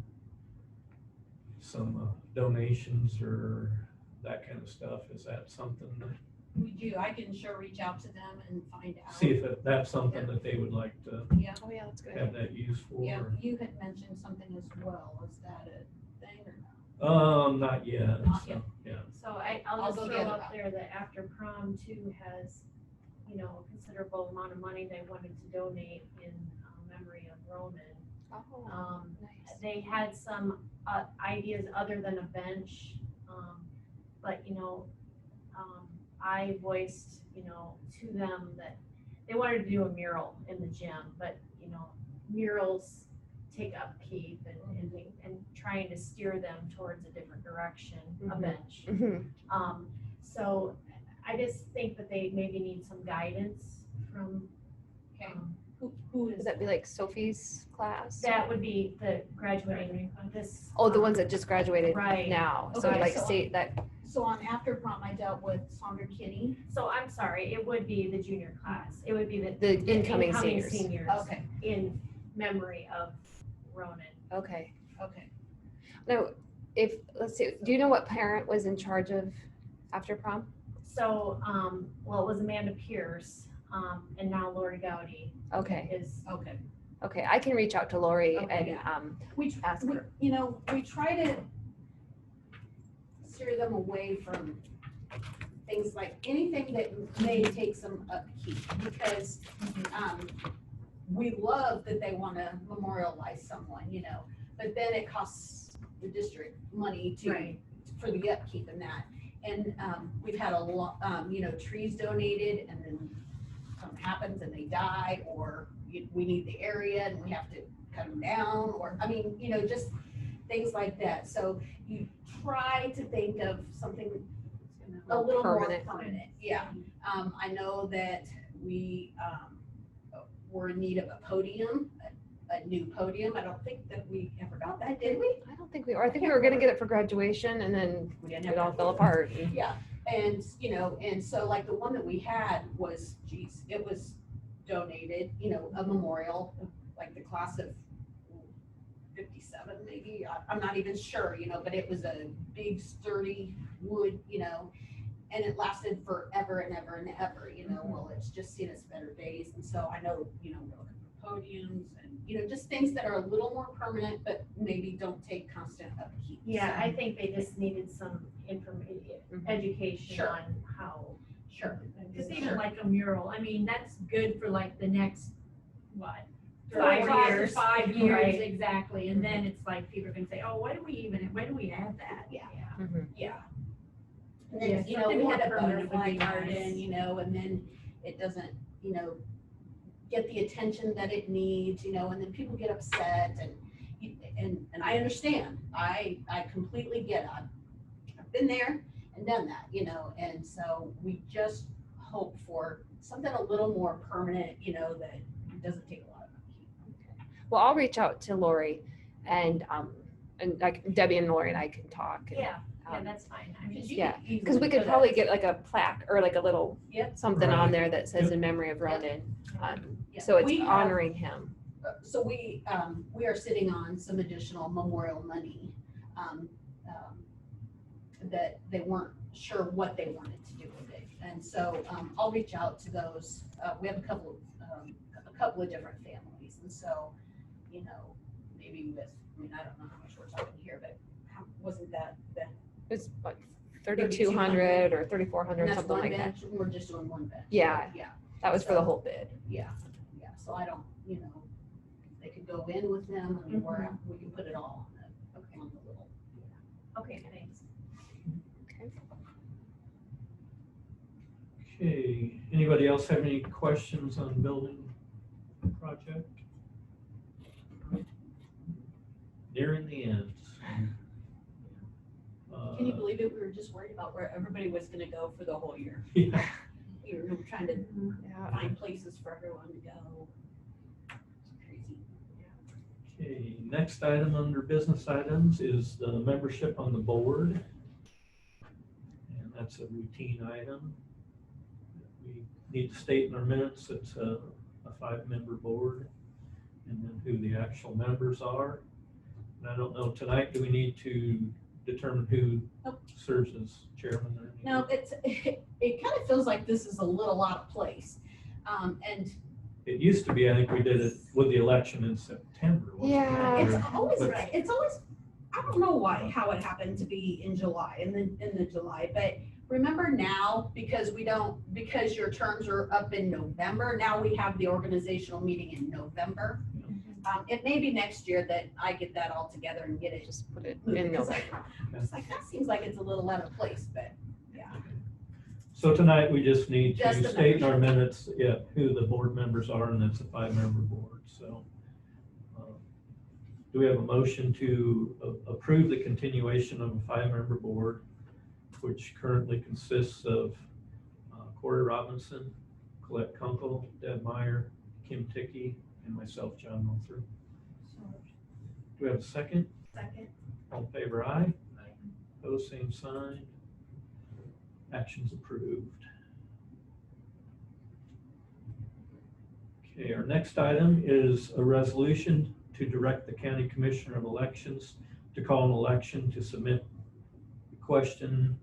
some donations or that kind of stuff. Is that something that, We do. I can sure reach out to them and find out. see if that's something that they would like to Yeah, Oh yeah, that's good. have that used for? yeah. or- You had mentioned something as well. Is that a thing or no? Not yet. Not so, yet. yeah. So I'll I'll just go throw get it up out. there that after prom too has, you know, a considerable amount of money they wanted to donate in memory of Ronan. Oh, nice. They had some ideas other than a bench, but you know, I voiced, you know, to them that they wanted to do a mural in the gym, but you know, murals take upkeep and trying to steer them towards a different direction, a Mhm. bench. Mhm. So I just think that they maybe need some guidance from. Okay. Who Would is that be like Sophie's class? that would be the graduating this. Oh, the ones that just graduated Right. now. So Okay, like so- state that, So on after prom, I dealt with Sandra Kinney. So I'm sorry, it would be the junior class. It would be the incoming seniors. Okay, In memory of Ronan. Okay. okay. Now, let's see, do you know what parent was in charge of after prom? So, well, it was Amanda Pierce, and now Lori Gowdy Okay, is, Okay. okay, I can reach out to Lori Okay, and, We, Ask we- her. you know, we try to steer them away from things like anything that may take some upkeep, because, we love that they wanna memorialize someone, you know, but then it costs the district money Right. for the upkeep and that. And, we've had a lot, you know, trees donated and then something happens and they die, or we need the area and we have to cut them down, or, I mean, you know, just things like that. So you try to think of something a little more Permanent. permanent, yeah. I know that we, were in need of a podium, a new podium. I don't think that we ever got that, did we? I don't think we were, I think we were gonna get it for graduation and then We didn't it all have fell apart. and- Yeah, and, you know, and so like the one that we had was, geez, it was donated, you know, a memorial, like the class of 57 maybe, I'm not even sure, you know, but it was a big sturdy wood, you know, and it lasted forever and ever and ever, you know, well, it's just seen its better days, and so I know, you know, we're looking for podiums and, you know, just things that are a little more permanent, but maybe don't take constant upkeep. yeah, So, I think they just needed some information, Mhm. education Sure. on how. Sure. Because Sure. even like a mural, I mean, that's good for like the next, what? 5 years. 5 years, Right. exactly, and then it's like, people are gonna say, oh, when do we add that? Yeah. Mhm. Yeah. And Yeah, then, you know, something we more had a permanent would butterfly be garden, nice. you know, and then it doesn't, you know, get the attention that it needs, you know, and then people get upset and and I understand, I completely get it. I've been there and done that, you know, and so we just hope for something a little more permanent, you know, that doesn't take a lot of upkeep. Well, I'll reach out to Lori and like Debbie and Lori and I can talk. And, Yeah, um, that's fine. I mean, Yeah, because we could probably get like a plaque or like a little Yep. something on Right. there that says Yep. in memory of Ronan. Yeah. So it's We have- honoring him. So we are sitting on some additional memorial money that they weren't sure what they wanted to do with it. And so I'll reach out to those. We have a couple of different families. And so, you know, maybe with, I mean, I don't know how much we're talking here, but wasn't that It's what, 3,200 or and 3,400, that's something one like that. bench? We're just doing one bench. Yeah. Yeah. That was for the whole bid. Yeah. So I don't, you know, they could go in with them and we can put it all on the little. Okay, thanks. Okay, anybody else have any questions on building project? Nearing the end. Can you believe it? We were just worried about where everybody was gonna go for the whole year. Yeah. We were trying to Yeah. find places for everyone to go. It's crazy. Okay, next item under business items is the membership on the board. And that's a routine item. We need to state in our minutes it's a 5-member board and then who the actual members are. And I don't know, tonight, do we need to determine who Nope. serves as chairman or anything? No, it kind of feels like this is a little out of place. And It used to be, I think we did it with the election in September. wasn't it? Yeah. it's Or- always, but- I don't know how it happened to be in July, in the July, but remember now, because your terms are up in November, now we have the organizational meeting in November. It may be next year that I get that all together and get it Just put it moving, in 'cause November. it's like, that seems like it's a little out of place, but yeah. So tonight, we just need Just to the state in our membership. minutes, yeah, who the board members are, and it's a 5-member board, so. Do we have a motion to approve the continuation of a 5-member board, which currently consists of Corey Robinson, Colette Kunkel, Deb Meyer, Kim Tickey, and myself, John Multher. Do we have a second? Second. All in favor, aye. Opposed, same sign. Actions approved. Okay, our next item is a resolution to direct the County Commissioner of Elections to call an election to submit the question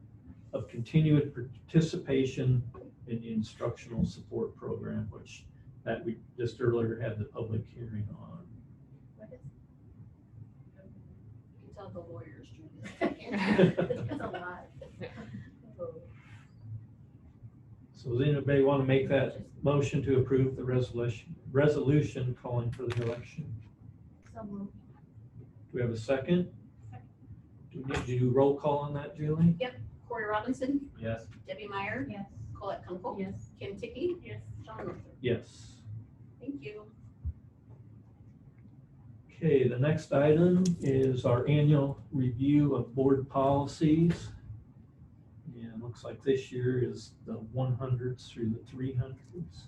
of continued participation in the instructional support program, which that we just earlier had the public hearing on. You can tell the lawyers doing That's a lot. So does anybody want to make that motion to approve the resolution calling for the election? So moved. Do we have a second? Do we need to do roll call on that, Julie? Corey Robinson, Yes. Debbie Meyer, Yes. Colette Kunkel, Yes. Kim Tickey, Yes. John Luther. Yes. Thank you. Okay, the next item is our annual review of board policies. And it looks like this year is the 100s through the 300s.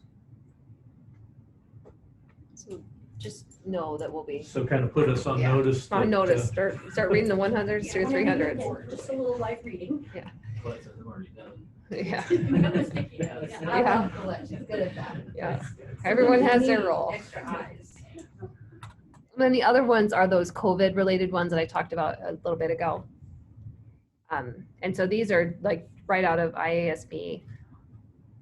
So just know that we'll be So kind of put us on Yeah. notice. on that, notice. Start reading the 100s through 300s. Just a little light reading. But I'm already done. Yeah. I Yeah. love Colette, she's good at that. Yeah. Everyone has their role. Extra eyes. And then the other ones are those COVID related ones that I talked about a little bit ago. And so these are like right out of IASB.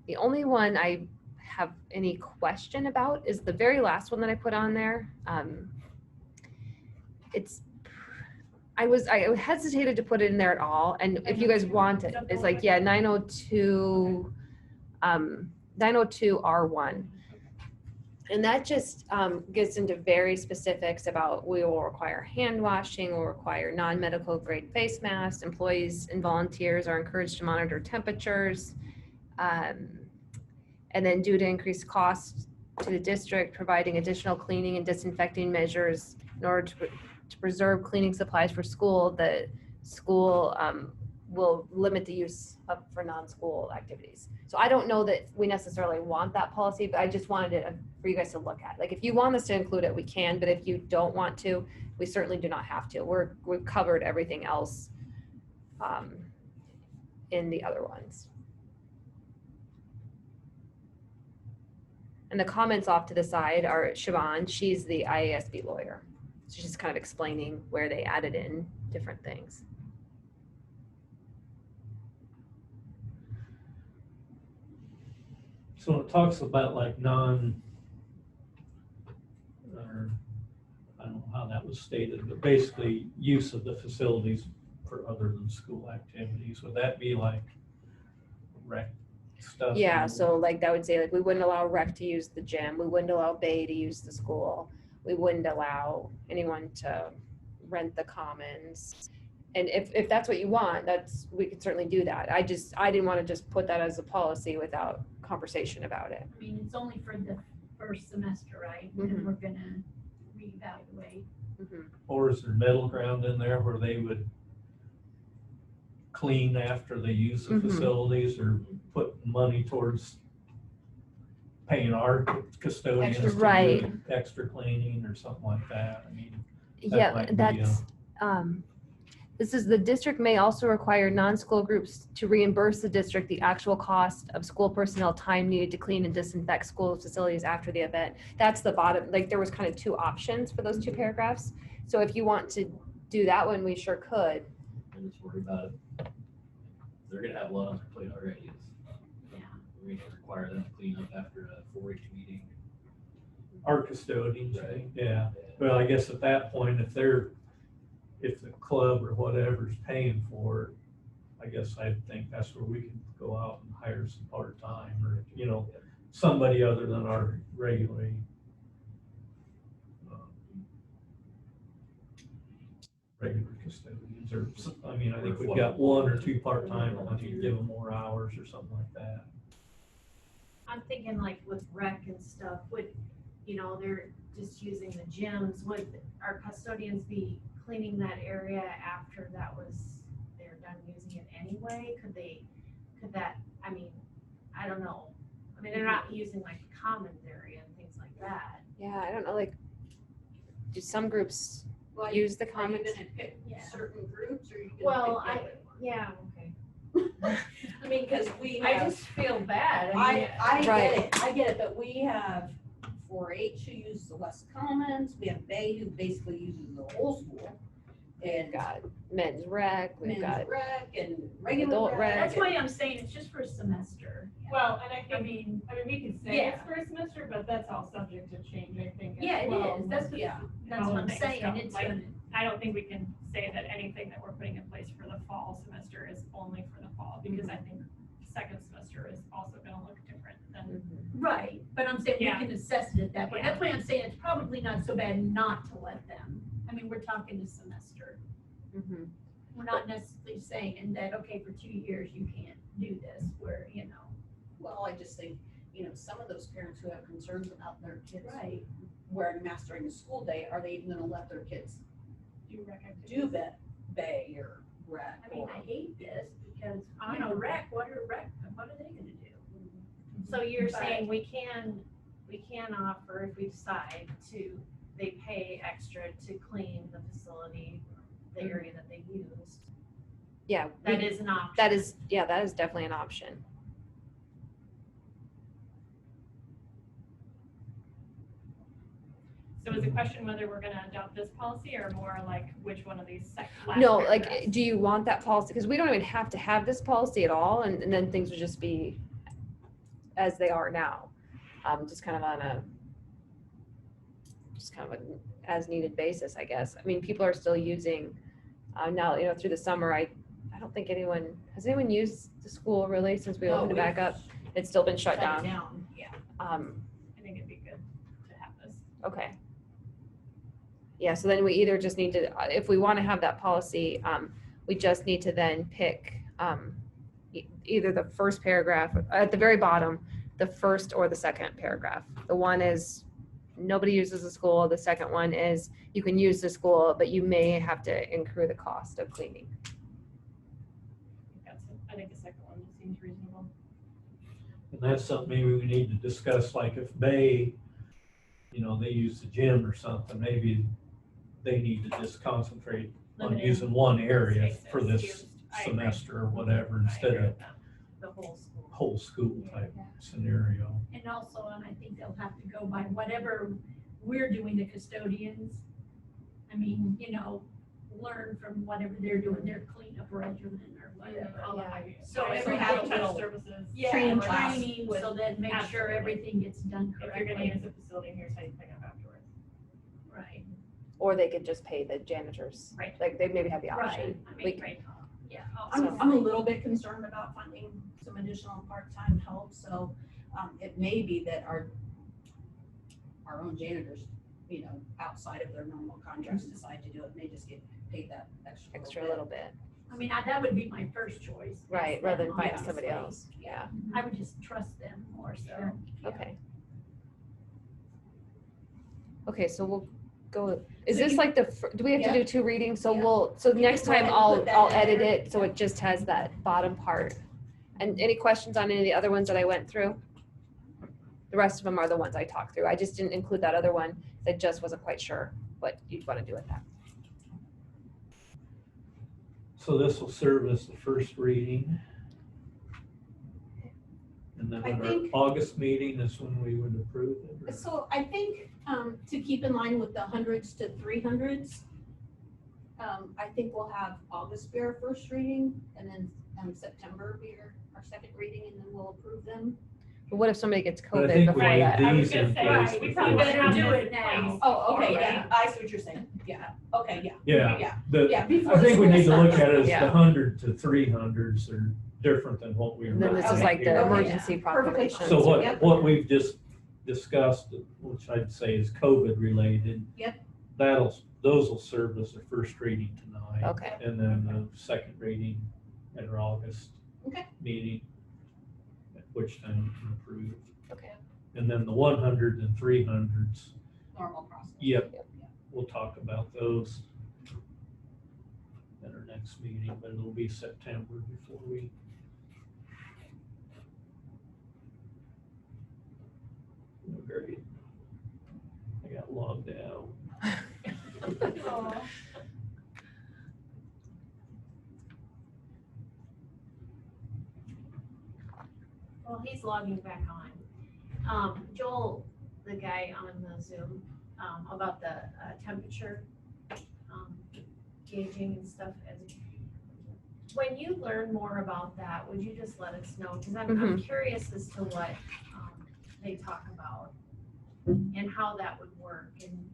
The only one I have any question about is the very last one that I put on there. I hesitated to put it in there at all. And if you guys want it, it's like, yeah, 902, 902 R1. And that just gets into very specifics about we will require hand washing, we'll require non-medical grade face masks, employees and volunteers are encouraged to monitor temperatures. And then due to increased costs to the district, providing additional cleaning and disinfecting measures in order to to preserve cleaning supplies for school, the school will limit the use of for non-school activities. So I don't know that we necessarily want that policy, but I just wanted it for you guys to look at. Like if you want us to include it, we can, but if you don't want to, we certainly do not have to. We've covered everything else in the other ones. And the comments off to the side are Siobhan, she's the IASB lawyer. So she's kind of explaining where they added in different things. So it talks about like or I don't know how that was stated, but basically use of the facilities for other than school activities. Would that be like rec stuff? Yeah, so like that would say like we wouldn't allow rec to use the gym, we wouldn't allow Bay to use the school, we wouldn't allow anyone to rent the commons. And if that's what you want, we could certainly do that. I didn't want to just put that as a policy without conversation about it. I mean, it's only for the first semester, right? And then we're gonna reevaluate. Or is there middle ground in there where they would clean after the use of facilities or put money towards paying our custodians to Right. do extra cleaning or something like that? I mean, Yeah, might be, that's, this is the district may also require non-school groups to reimburse the district the actual cost of school personnel time needed to clean and disinfect school facilities after the event. That's the bottom, like there was kind of two options for those two paragraphs. So if you want to do that one, we sure could. I'm just worried about it. They're gonna have a lot on their plate already. Yeah. We're gonna require them to clean up after a 4-H meeting. our custodians, Right. yeah. Well, I guess at that point, if the club or whatever's paying for it, I guess I think that's where we can go out and hire some part-time or, somebody other than our regular custodians or, I mean, I think we've got 1 or 2 part-time, and you give them more hours or something like that. I'm thinking like with rec and stuff, they're just using the gyms, would our custodians be cleaning that area after they're done using it anyway? I don't know. I mean, they're not using like the commons area and things like that. Yeah, I don't know, like, do some groups Well, use the Are you commons? gonna pick Yeah. certain groups or are you gonna pick? Well, everyone? yeah, okay. I mean, cause we I have, just feel bad. I Right. get it, but we have 4-H who uses the West Commons, we have Bay who basically uses the whole school. We've And got men's rec, we've men's got, rec and regular adult rec. rec. That's why I'm saying it's just for a semester. Well, and I mean, we can say it's for a semester, but that's all subject to change, I think. yeah, it is. That's what, Yeah. that's what I'm Things saying. go, It's like, gonna, I don't think we can say that anything that we're putting in place for the fall semester is only for the fall, because I think second semester is also gonna look different than. right, but I'm saying we Yeah. can assess it at that point. Yeah. That's why I'm saying it's probably not so bad not to let them. I mean, we're talking a semester. Mhm. We're not necessarily saying that, okay, for 2 years you can't do this, where, Well, I just think, some of those parents who have concerns about their kids right. wearing masks during the school day, are they even gonna let their kids Do rec activities. do Bay or rec? I mean, or- I hate this because, rec, what are they gonna do? So you're But- saying we can offer, if we decide to, they pay extra to clean the facility, the area that they use. Yeah, That is an option. that is definitely an option. So is the question whether we're gonna adopt this policy or more like which one of these last No, paragraphs? like, do you want that policy? Because we don't even have to have this policy at all, and then things would just be as they are now. Just kind of on a as needed basis, I guess. I mean, people are still using, now, through the summer, I don't think has anyone used the school really since we No, opened it back up? It's still been shut down. Yeah. I think it'd be good to have this. Okay. Yeah, so then we either just need to, if we want to have that policy, we just need to then pick either the first paragraph, at the very bottom, the first or the second paragraph. The one is nobody uses the school. The second one is you can use the school, but you may have to incur the cost of cleaning. I think the second one seems reasonable. And that's something maybe we need to discuss, like if Bay, they use the gym or something, maybe they need to just concentrate on Limited using one area spaces for this used. I agree. semester or whatever, I instead agree of with that. The whole school. whole school type scenario. And also, and I think they'll have to go by whatever we're doing, the custodians. I mean, learn from whatever they're doing, their cleanup regimen or whatever. All the Yeah. hygiene. So Right, everything high touch will- services. Yeah, Training and class training, with- so then make sure absolutely. everything gets done If correctly. you're gonna use the facility, here's how you clean up afterwards. Right, Or they could just pay the janitors. Right. Like they maybe have the right, option. I We mean, can- right, yeah. I'm a little bit concerned about finding some additional part-time help, so, it may be that our own janitors, outside of their normal contracts decide to do it, may just get paid that Extra bit. little bit. I mean, that would be my first choice. Right, is rather them, than finding obviously. somebody else. Yeah, I would just trust them more so. Yeah. okay. Okay, so we'll go, is So this you- like do we have to Yeah. do 2 readings? So Yeah. so can next go ahead time and I'll put that in edit there. it so it just has that bottom part. And any questions on any of the other ones that I went through? The rest of them are the ones I talked through. I just didn't include that other one. I just wasn't quite sure what you'd want to do with that. So this will serve as the first reading. And then I at our think- August meeting is when we would approve it. or- So I think, to keep in line with the hundreds to 300s, I think we'll have August be our first reading, and then, September be our second reading, and then we'll approve them. But what if somebody gets But I COVID think we before need that? I was these gonna in say, place we before. probably better do Yeah. it now. Oh, okay, Right. yeah, I see what you're saying, yeah, okay, yeah. Yeah, Yeah, the, yeah, before I the think we school need to look starts. at it as Yeah. the 100 to 300s are different than what we. And then this is Okay. like the Okay. emergency Perfectly proclamation. fine. So Yep. what we've just discussed, which I'd say is COVID related. Yep. Those will serve as the first reading tonight. Okay, And then the second reading at our August Okay. meeting, at which time we can approve. okay. And then the 100 and 300s, Normal process. yep, we'll talk about those at our next meeting, but it'll be September before we. Oh, great. I got logged out. Well, he's logging back on. Joel, the guy on the Zoom, about the temperature gauging and stuff. When you learn more about that, would you just let us know? Because I'm curious as to what they talk about and how that would work, and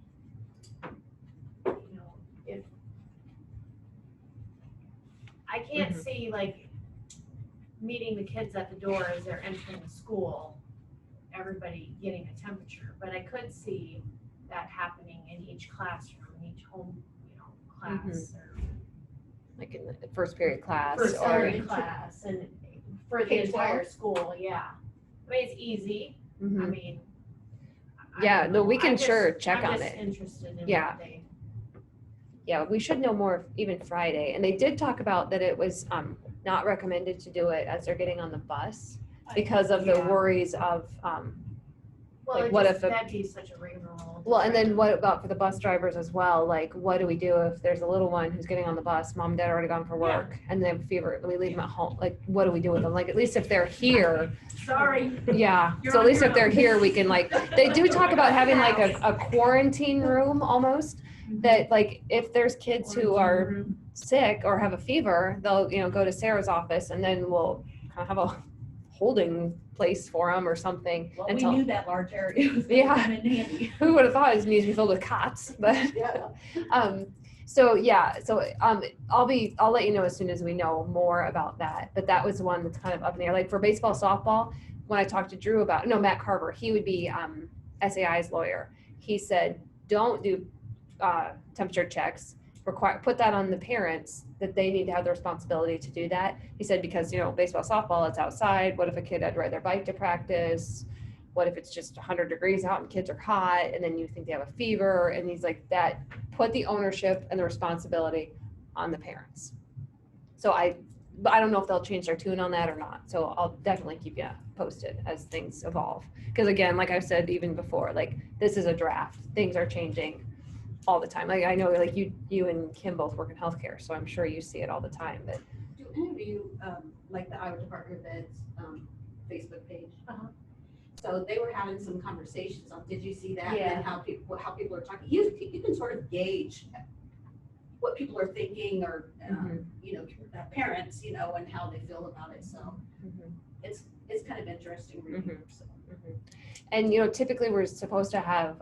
if I can't see like meeting the kids at the door as they're entering the school, everybody getting a temperature, but I could see that happening in each classroom, in each home, class or Like in the first period class first or, period class and for the K-12? entire school, yeah. I mean, it's easy, I Mhm. mean. I Yeah, don't no, know. we can I'm just- sure check on I'm just it. interested in Yeah. what they. Yeah, we should know more even Friday. And they did talk about that it was not recommended to do it as they're getting on the bus because of the Yeah. worries of, Well, Like, it what just, if a- that'd be such a rigmarole. well, and then what about for the bus drivers as well? Like, what do we do if there's a little one who's getting on the bus, mom and dad are already gone for work, and they have fever, we leave them at home? Like, what do we do with them? Like, at least if they're here, Sorry. yeah. You're So at on least your if they're own. here, we can they do talk about having like a quarantine room almost, that like if there's kids who are sick or have a fever, they'll, go to Sarah's office and then we'll kind of have a holding place for them or something. Well, we until knew that large area was gonna Yeah. come in handy. Who would have thought it needs to be filled with cots? But Yeah. so yeah, so I'll let you know as soon as we know more about that. But that was one that's kind of up in the air. Like for baseball, softball, when I talked to Drew about Matt Carver, he would be SAI's lawyer. He said, don't do temperature checks. Put that on the parents that they need to have the responsibility to do that. He said because baseball, softball, it's outside. What if a kid had to ride their bike to practice? what if it's just 100 degrees out and kids are hot and then you think they have a fever? And he's like, that put the ownership and the responsibility on the parents. So but I don't know if they'll change their tune on that or not. So I'll definitely keep you posted as things evolve. Because again, like I've said even before, like this is a draft. Things are changing all the time. Like I know like you and Kim both work in healthcare, so I'm sure you see it all the time. But Do any of you, like the Iowa Department of Ed's, Facebook page? So they were having some conversations on, did you see that? Yeah. And how people are talking. You can sort of gauge what people are thinking or, you know, parents, you know, and how they feel about it. So it's kind of interesting reading. So. And, you know, typically we're supposed to have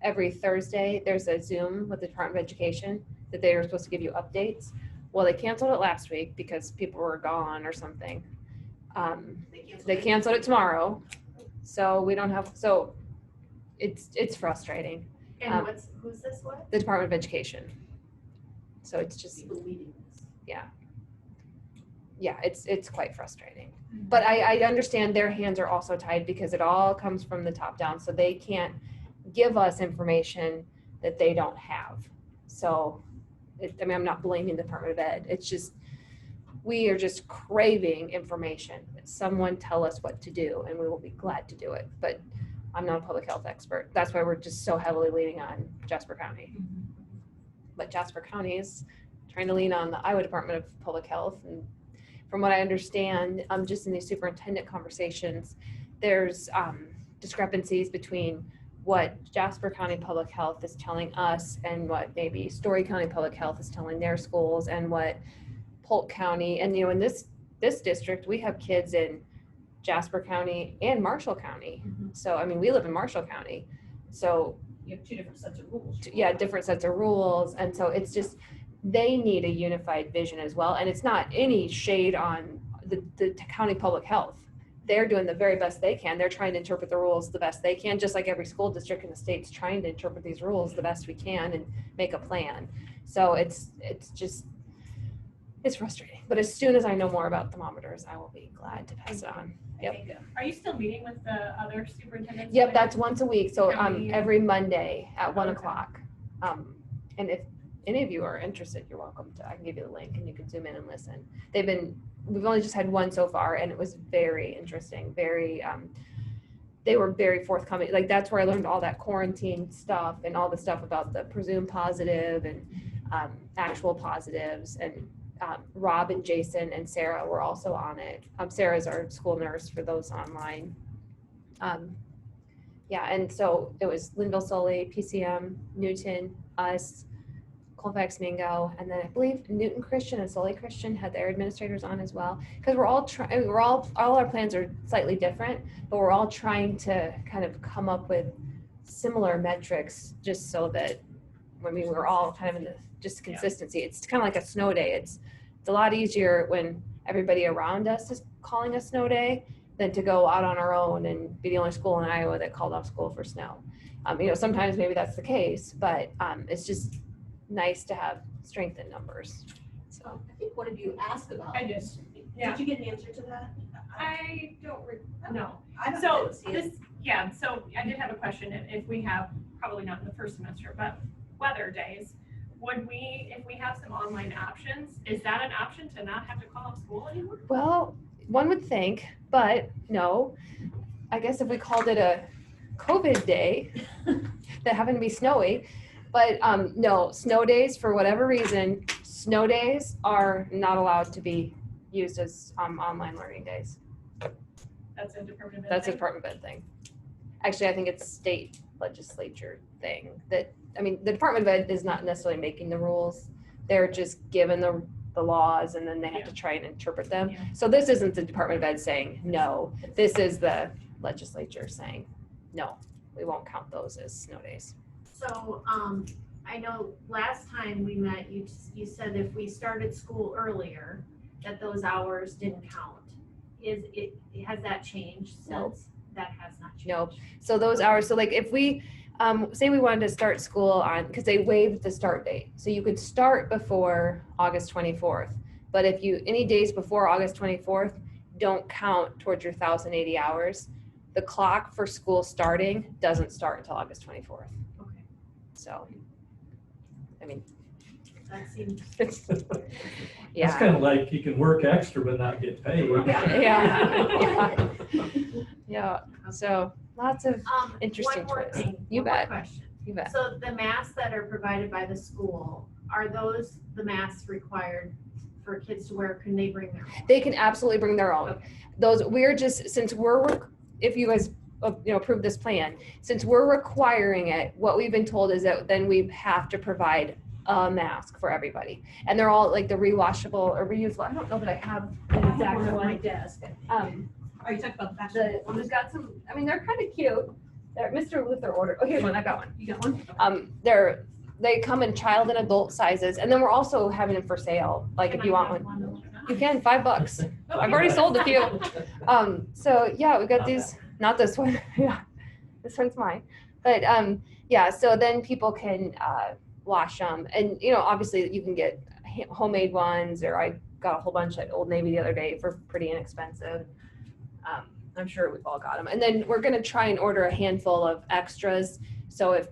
every Thursday, there's a Zoom with the Department of Education that they were supposed to give you updates. Well, they canceled it last week because people were gone or something. They canceled it tomorrow. So we don't have, so it's frustrating. And who's this with? The Department of Education. So it's just, People leading this. yeah, it's quite frustrating. But I understand their hands are also tied because it all comes from the top down. So they can't give us information that they don't have. So, I mean, I'm not blaming the Department of Ed. It's just, we are just craving information. Someone tell us what to do and we will be glad to do it. But I'm not a public health expert. That's why we're just so heavily leaning on Jasper County. But Jasper County is trying to lean on the Iowa Department of Public Health. And from what I understand, just in these superintendent conversations, there's discrepancies between what Jasper County Public Health is telling us and what maybe Story County Public Health is telling their schools and what Polk County, and you know, in this district, we have kids in Jasper County and Marshall County. So, I mean, we live in Marshall County. So You have two different sets of rules. yeah, different sets of rules. And so it's just, they need a unified vision as well. And it's not any shade on the county public health. They're doing the very best they can. They're trying to interpret the rules the best they can, just like every school district in the state's trying to interpret these rules the best we can and make a plan. So it's frustrating. But as soon as I know more about thermometers, I will be glad to pass it on. Yep. Are you still meeting with the other superintendents? Yep, that's once a week. So Every- every Monday at 1 Okay. o'clock. And if any of you are interested, you're welcome to, I can give you the link and you can zoom in and listen. We've only just had one so far and it was very interesting, very, they were very forthcoming. Like that's where I learned all that quarantine stuff and all the stuff about the presumed positive and actual positives. And Rob and Jason and Sarah were also on it. Sarah's our school nurse for those online. Yeah, and so it was Linville Sully, PCM, Newton, us, Colfax Mingo, and then I believe Newton Christian and Sully Christian had their administrators on as well. Because all our plans are slightly different, but we're all trying to kind of come up with similar metrics just so that, I mean, we're all kind of in the just consistency. It's kind of like a snow day. It's a lot easier when everybody around us is calling a snow day than to go out on our own and be the only school in Iowa that called off school for snow. You know, sometimes maybe that's the case, but it's just nice to have strength in numbers. So I think one of you asked about. I did. Yeah. Did you get an answer to that? I don't, no. I don't So see it. so I did have a question. If we have, probably not in the first semester, but weather days, if we have some online options, is that an option to not have to call up school anymore? well, one would think, but no. I guess if we called it a COVID day that happened to be snowy, but no, snow days, for whatever reason, snow days are not allowed to be used as online learning days. That's a Department of Ed That's a thing? Department of Ed thing. Actually, I think it's state legislature thing that, I mean, the Department of Ed is not necessarily making the rules. They're just given the laws and then they have to try and interpret them. Yeah. So this isn't the Department of Ed saying no. This is the legislature saying, no, we won't count those as snow days. So, I know last time we met, you said if we started school earlier, that those hours didn't count. Has that changed Nope. since? That has not changed? Nope. So those hours, so like if we, say we wanted to start school on, because they waived the start date. So you could start before August 24th. But if you, any days before August 24th don't count towards your 1,080 hours, The clock for school starting doesn't start until August 24th. Okay, So, I mean, that seems. it's, That's yeah. kind of like you can work extra but not get paid. Yeah. Yeah. So lots of interesting One more twists. thing. You one more bet. question. You bet. So the masks that are provided by the school, are those the masks required for kids to wear? Can they bring their own? They can absolutely bring their own. Those, we're just, since if you guys, approve this plan, since we're requiring it, what we've been told is that then we have to provide a mask for everybody. And they're all like the rewashable or reusable. I don't know that I have an exact on my one. desk. Are you talking about We've got some, I mean, they're kind of cute. Mr. Luther ordered, oh, here's one, I got one. You got one? They come in child and adult sizes, and then we're also having them for sale, like if you want one. You can, $5. I've already sold a few. So yeah, we've got these, not this one, yeah, this one's mine. But yeah, so then people can wash them, and obviously you can get homemade ones, or I got a whole bunch at Old Navy the other day for pretty inexpensive. I'm sure we've all got them. And then we're gonna try and order a handful of extras, so if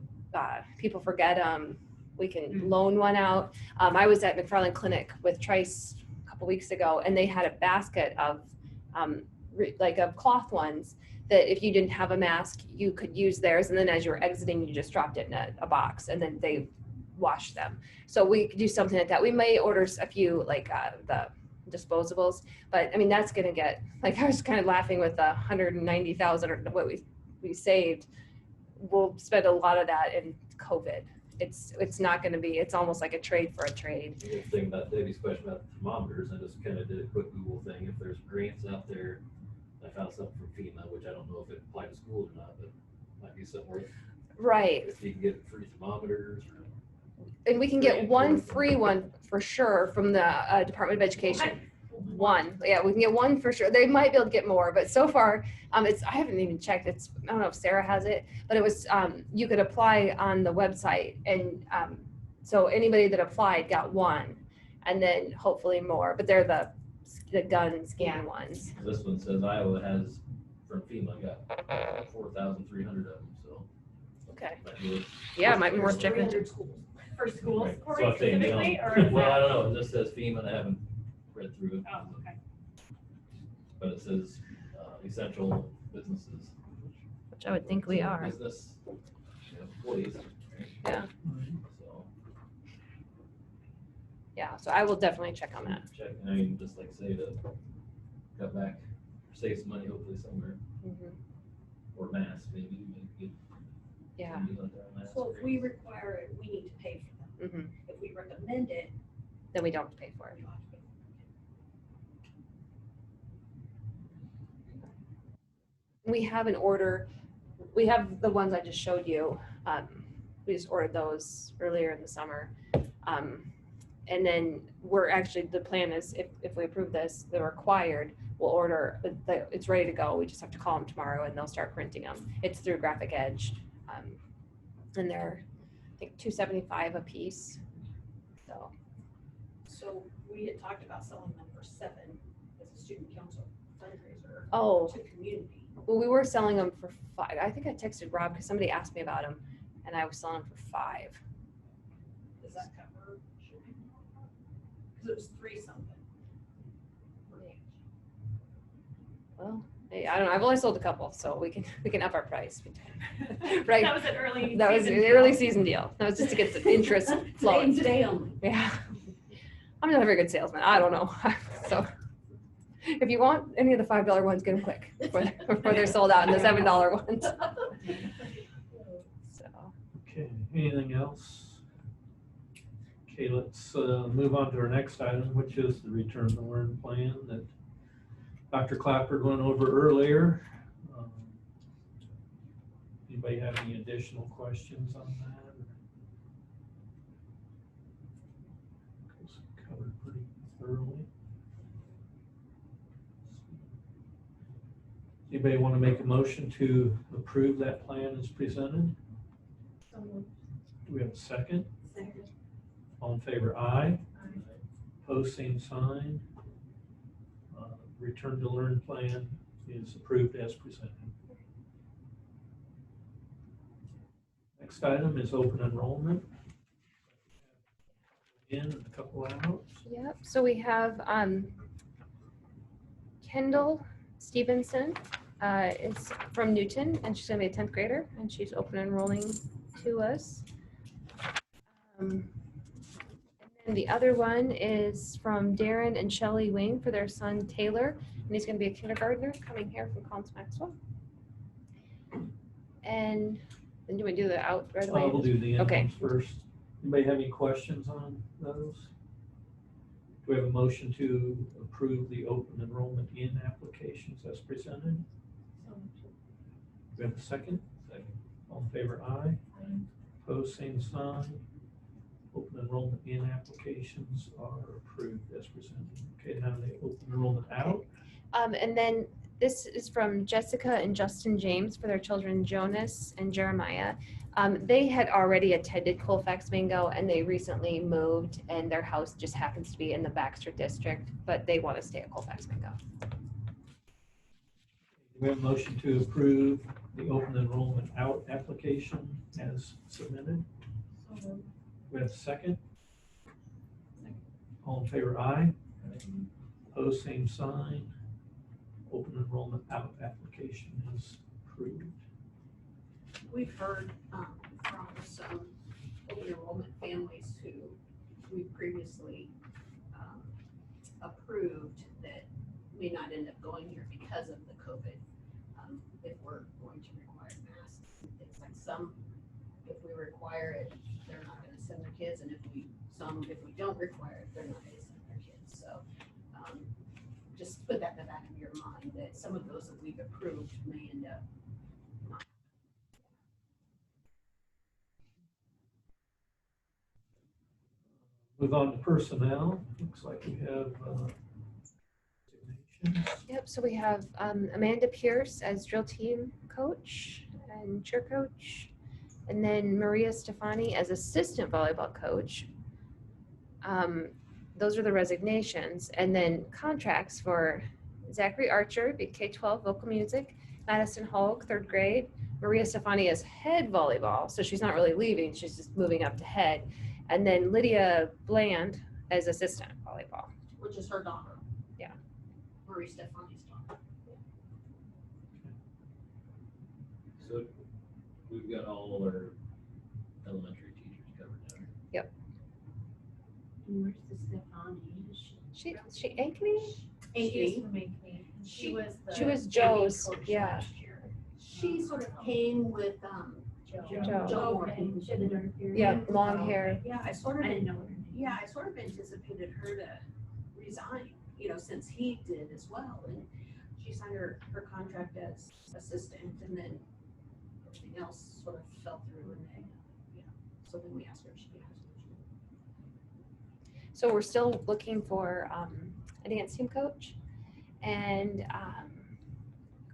people forget them, we can loan one out. I was at McFarland Clinic with Trice a couple weeks ago, and they had a basket of of cloth ones that if you didn't have a mask, you could use theirs, and then as you were exiting, you just dropped it in a box, and then they washed them. So we could do something like that. We may order a few the disposables, but I mean that's gonna get, like, I was kind of laughing with the 190,000 or what we saved. We'll spend a lot of that in COVID. It's not going to be, it's almost like a trade for a trade. The thing about Debbie's question about the thermometers, I just kind of did a quick Google thing. If there's grants out there, I found something from FEMA, which I don't know if it applied to schools or not, but might be something worth. Right. If you can get free thermometers. And we can get one free one for sure from the Department of Education. One, yeah, we can get one for sure. They might be able to get more, but so far, I haven't even checked. I don't know if Sarah has it, but it was, you could apply on the website, and so anybody that applied got one, and then hopefully more. But they're the gun scan ones. This one says Iowa has, from FEMA, got 4,300 of them, so. Okay. might be worth- Yeah, it might be worth checking. 300 schools. For schools, Right. Corey, So if they don't- specifically, or is Well, I that? don't know, it just says FEMA, and I haven't read through it. Oh, okay. But it says essential businesses. Which I would think we are. Business employees. Yeah. So Yeah, so I will definitely check on that. check, I mean, just like say to cut back, save some money hopefully somewhere, or mass maybe. Get Yeah. some deal out there on masks. So if we require it, we need to pay for them. If we recommend it, Then we don't pay for it. we don't have to pay. We have an order. We have the ones I just showed you. We just ordered those earlier in the summer. And then the plan is if we approve this, they're required, we'll order, it's ready to go. We just have to call them tomorrow and they'll start printing them. It's through Graphic Edge. And they're, I think, $2.75 a piece. So we had talked about selling them for $7 as a student council fundraiser Oh, to community. well, we were selling them for $5. I think I texted Rob because somebody asked me about them, and I was selling them for $5. Does that cover shipping? Because it was 3 something. Well, I don't know. I've only sold a couple, so we can up our price. Right. That was an early. That was season an deal. early season deal. That was just to get the interest flowing. Today only. Yeah. I'm not a very good salesman. I don't know. So if you want any of the $5 ones, get them quick before they're sold out, and the $7 ones. So. Okay, anything else? Okay, let's move on to our next item, which is the return to learn plan that Dr. Clapper went over earlier. Anybody have any additional questions on that? It was covered pretty thoroughly. Anybody want to make a motion to approve that plan as presented? Do we have a second? Second. All in favor, aye. Opposed, same sign. Return to learn plan is approved as presented. Next item is open enrollment. In and a couple out. Yep, so we have Kendall Stevenson is from Newton, and she's gonna be a 10th grader, and she's open enrolling to us. And then the other one is from Darren and Shelley Wing for their son Taylor, and he's gonna be a kindergartner coming here from Collins Maxwell. And then do we do the out right away? We'll do the Okay. incomes first. Anybody have any questions on those? Do we have a motion to approve the open enrollment in applications as presented? Do we have a second? Second. All in favor, aye. Opposed, same sign. Open enrollment in applications are approved as presented. Okay, now the open enrollment out. And then this is from Jessica and Justin James for their children Jonas and Jeremiah. They had already attended Colfax Mingo, and they recently moved, and their house just happens to be in the Baxter district, but they want to stay at Colfax Mingo. Do we have a motion to approve the open enrollment out application as submitted? Do we have a second? All in favor, aye. Opposed, same sign. Open enrollment out application is approved. We've heard from some open enrollment families who we previously approved that may not end up going here because of the COVID. If we're going to require masks and things like some, if we require it, they're not gonna send their kids, and if we don't require it, they're not gonna send their kids. So just put that in the back of your mind that some of those that we've approved may end up not. Move on to personnel. Looks like we have resignations. Yep, so we have Amanda Pierce as drill team coach and cheer coach, and then Maria Stefani as assistant volleyball coach. Those are the resignations, and then contracts for Zachary Archer, big K-12 vocal music, Madison Hulk, 3rd grade, Maria Stefani as head volleyball, so she's not really leaving, she's just moving up to head, and then Lydia Bland as assistant volleyball. Which is her daughter. Yeah. Marie Stefani's daughter. So we've got all our elementary teachers covered now. And where's the Stefani? Is She Ankeny? She is Ankeny. from Ankeny. She- She she was JV Joe's, coach yeah. last year. She sort of came with Joe. Joe Okay, Morton. she had the dark hair. Yeah, long hair. Yeah, I I didn't know her name. Yeah, I sort of anticipated her to resign, since he did as well. And she signed her contract as assistant, and then everything else sort of fell through, and then, so then we asked her if she could have solution. So we're still looking for a dance team coach and a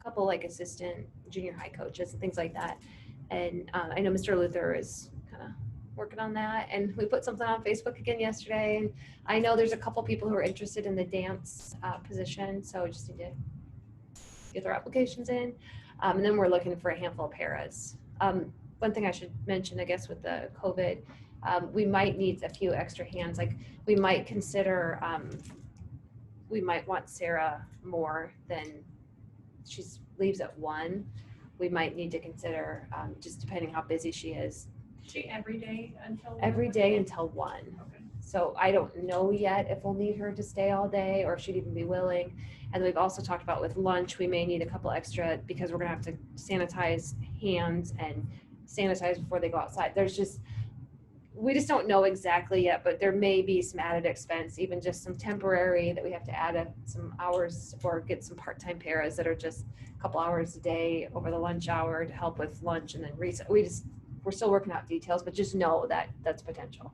couple like assistant junior high coaches and things like that. And I know Mr. Luther is kind of working on that. And we put something on Facebook again yesterday. And I know there's a couple people who are interested in the dance position. So just need to get their applications in. And then we're looking for a handful of paras. One thing I should mention, I guess, with the COVID, we might need a few extra hands. Like we might consider, we might want Sarah more than she leaves at 1. We might need to consider, just depending how busy she is, She every day until? every day until 1. Okay. So I don't know yet if we'll need her to stay all day or if she'd even be willing. And we've also talked about with lunch, we may need a couple extra because we're gonna have to sanitize hands and sanitize before they go outside. We just don't know exactly yet, but there may be some added expense, even just some temporary that we have to add some hours or get some part-time paras that are just a couple hours a day over the lunch hour to help with lunch and then recess. We're still working out details, but just know that that's potential.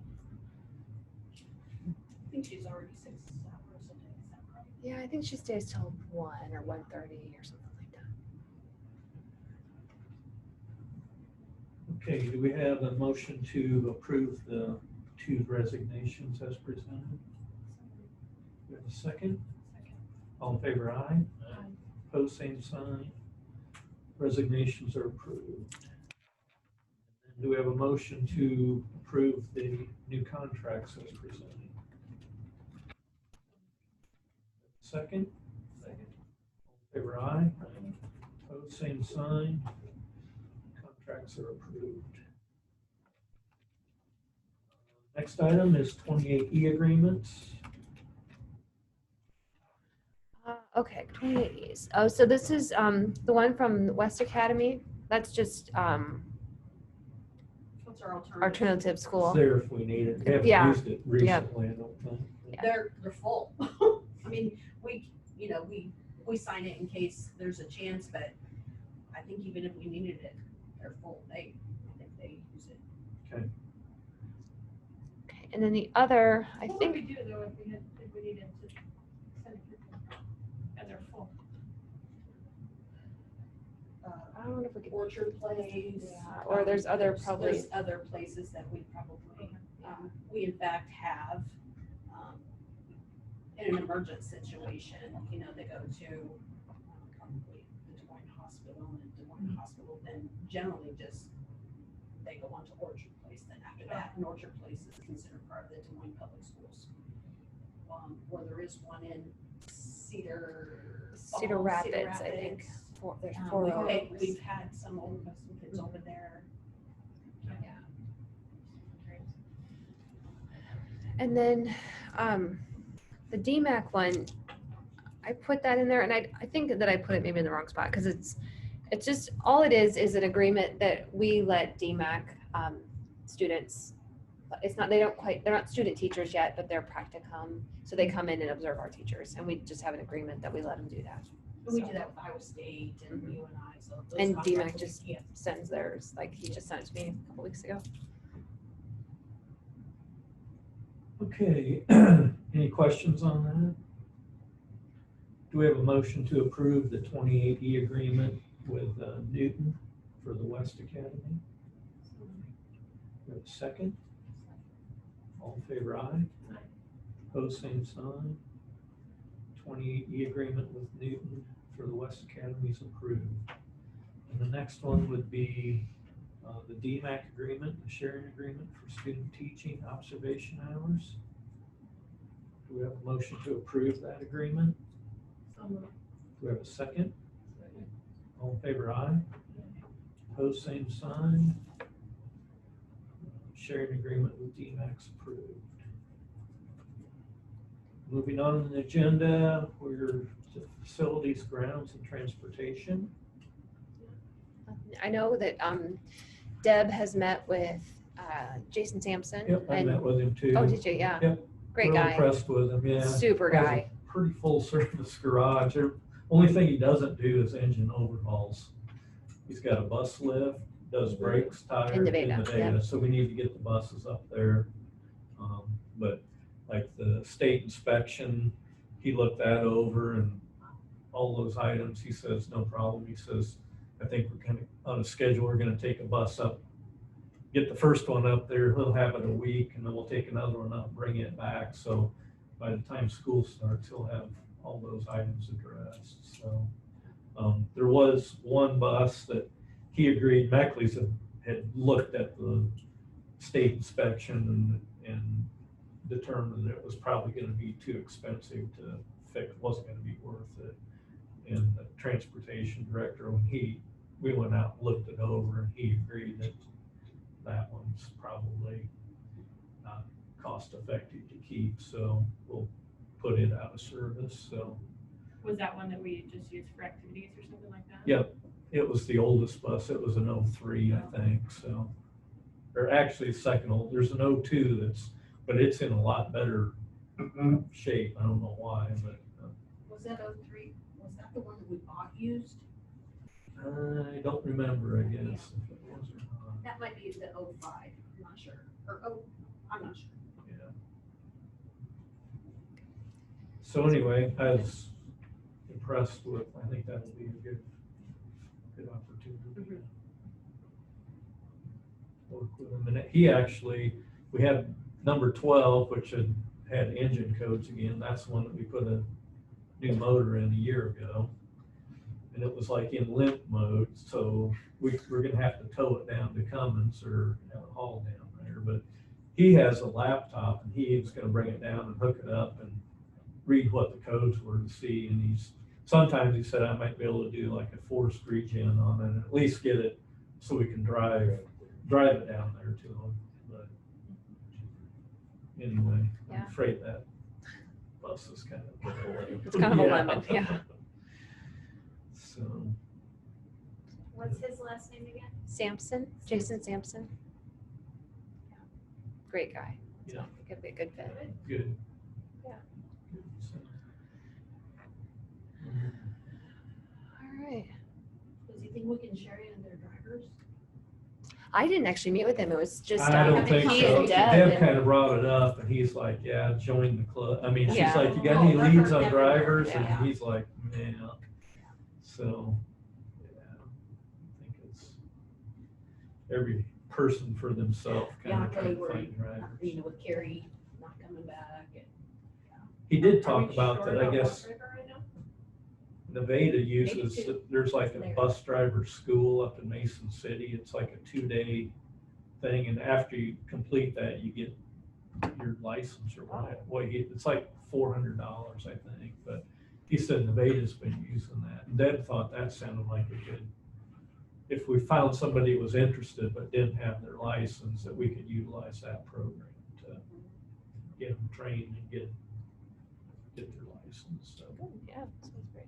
I think she's already 6 hours a day, is that right? Yeah, I think she stays till 1 or 1:30 or something like that. Okay, do we have a motion to approve the 2 resignations as presented? Do we have a second? All in favor, aye. Opposed, same sign. Resignations are approved. And then Do we have a motion to approve the new contracts as presented? Second? Second. Favor aye. Opposed, same sign. Contracts are approved. Next item is 28E agreements. Okay, 28 E's. Oh, so this is the one from West Academy. That's just What's our alternative? alternative It's school. there if we need it. We haven't Yeah. used it recently, I don't think. Yeah. They're full. I mean, we sign it in case there's a chance, but I think even if we needed it, they're full. I think they use it. Okay, and then the other, I What would think, we do though if we needed to send a kid and they're full? I don't know if we could, Orchard Place. Yeah, or there's other probably- There's other places that we probably, we in fact have, in an emergent situation, they go to probably the Des Moines Hospital, and the Des Moines Hospital then generally just, they go on to Orchard Place then after that, and Orchard Place is considered part of the Des Moines Public Schools. Where there is one in Cedar Rapids, I think. There's four of them. We've had some kids over there. And then the DMAC one, I put that in there, and I think that I put it maybe in the wrong spot, because it's just, all it is an agreement that we let DMAC students, it's not, they're not student teachers yet, but they're practicum, so they come in and observe our teachers, and we just have an agreement that we let them do that. We do that with Iowa State and UNI, so. those And contracts DMAC will just be- sends theirs, like he just sent it to me a couple weeks ago. Okay, any questions on that? Do we have a motion to approve the 28E agreement with Newton for the West Academy? We have a second? All in favor, aye. Opposed, same sign. 28E agreement with Newton for the West Academy is approved. And the next one would be the DMAC agreement, the sharing agreement for student teaching observation hours. Do we have a motion to approve that agreement? Do we have a second? Second. All in favor, aye. Opposed, same sign. Sharing agreement with DMAC's approved. Moving on to the agenda, we're to facilities, grounds, and transportation. I know that Deb has met with Jason Sampson. Yep, I and met with him too. Oh, did you? Yeah. Yep. Great Real guy. impressed with him, yeah. Super Has a guy. Pretty full service garage. The only thing he doesn't do is engine overhauls. He's got a bus lift, does brakes, tires. In Nevada, yeah. So we need to get the buses up there. But like the state inspection, he looked that over and all those items, he says, no problem. He says, I think we're kind of on a schedule. We're gonna take a bus up, get the first one up there. He'll have it a week, and then we'll take another one up, bring it back. So by the time school starts, he'll have all those items addressed. So there was one bus that he agreed, Meckley's had looked at the state inspection and determined that it was probably gonna be too expensive to fix, wasn't gonna be worth it. And the transportation director, when we went out and looked it over, and he agreed that that one's probably not cost effective to keep, so we'll put it out of service. So Was that one that we just used for activities or something like that? Yep, it was the oldest bus. It was an 03, I think, so. Or actually second old, there's an 02 but it's in a lot better shape. I don't know why, but Was that 03? Was that the one that we bought used? I don't remember, I guess, if it was or not. That might be the 05, I'm not sure. I'm not sure. Yeah. So anyway, I was impressed with, I think that'll be a good opportunity. Work with him. And he actually, we had number 12, which had engine codes again. That's the one that we put a new motor in a year ago. and it was like in limp mode, so we're gonna have to tow it down to Cummins or have it hauled down there, but he has a laptop and he was gonna bring it down and hook it up and read what the codes were to see, and sometimes he said I might be able to do like a forced regen on it, and at least get it so we can drive it down there to him, but anyway, Yeah. I'm afraid that bus is kind of. It's kind of a lemon, yeah. So, What's his last name again? Sampson, Jason Sampson. Yeah. Great guy. So Yeah. I think it'd be a good fit. good. Yeah. Good, so. All right. Does he think we can share any of their drivers? I didn't actually meet with him. It was just I don't think he so. and Deb. Deb and- kind of brought it up and he's like, yeah, join the club. I mean, she's Yeah. like, you got any leads on Yeah. drivers? Yeah. And he's like, yeah. So, yeah, I think it's every person for themselves kind Yeah, of I'm really trying to find worried, drivers. with Carrie not coming back and. He did Are talk we about short that, I on guess bus driver right now? Nevada uses, too. there's like a bus driver school up in Mason City. It's like a 2-day thing, and after you complete that, you get your license or whatever. Well, it's like $400, I think, but he said Nevada's been using that. And Deb thought that sounded like a good, if we found somebody who was interested but didn't have their license, that we could utilize that program to get them trained and get their license, so. Good, yeah, sounds great.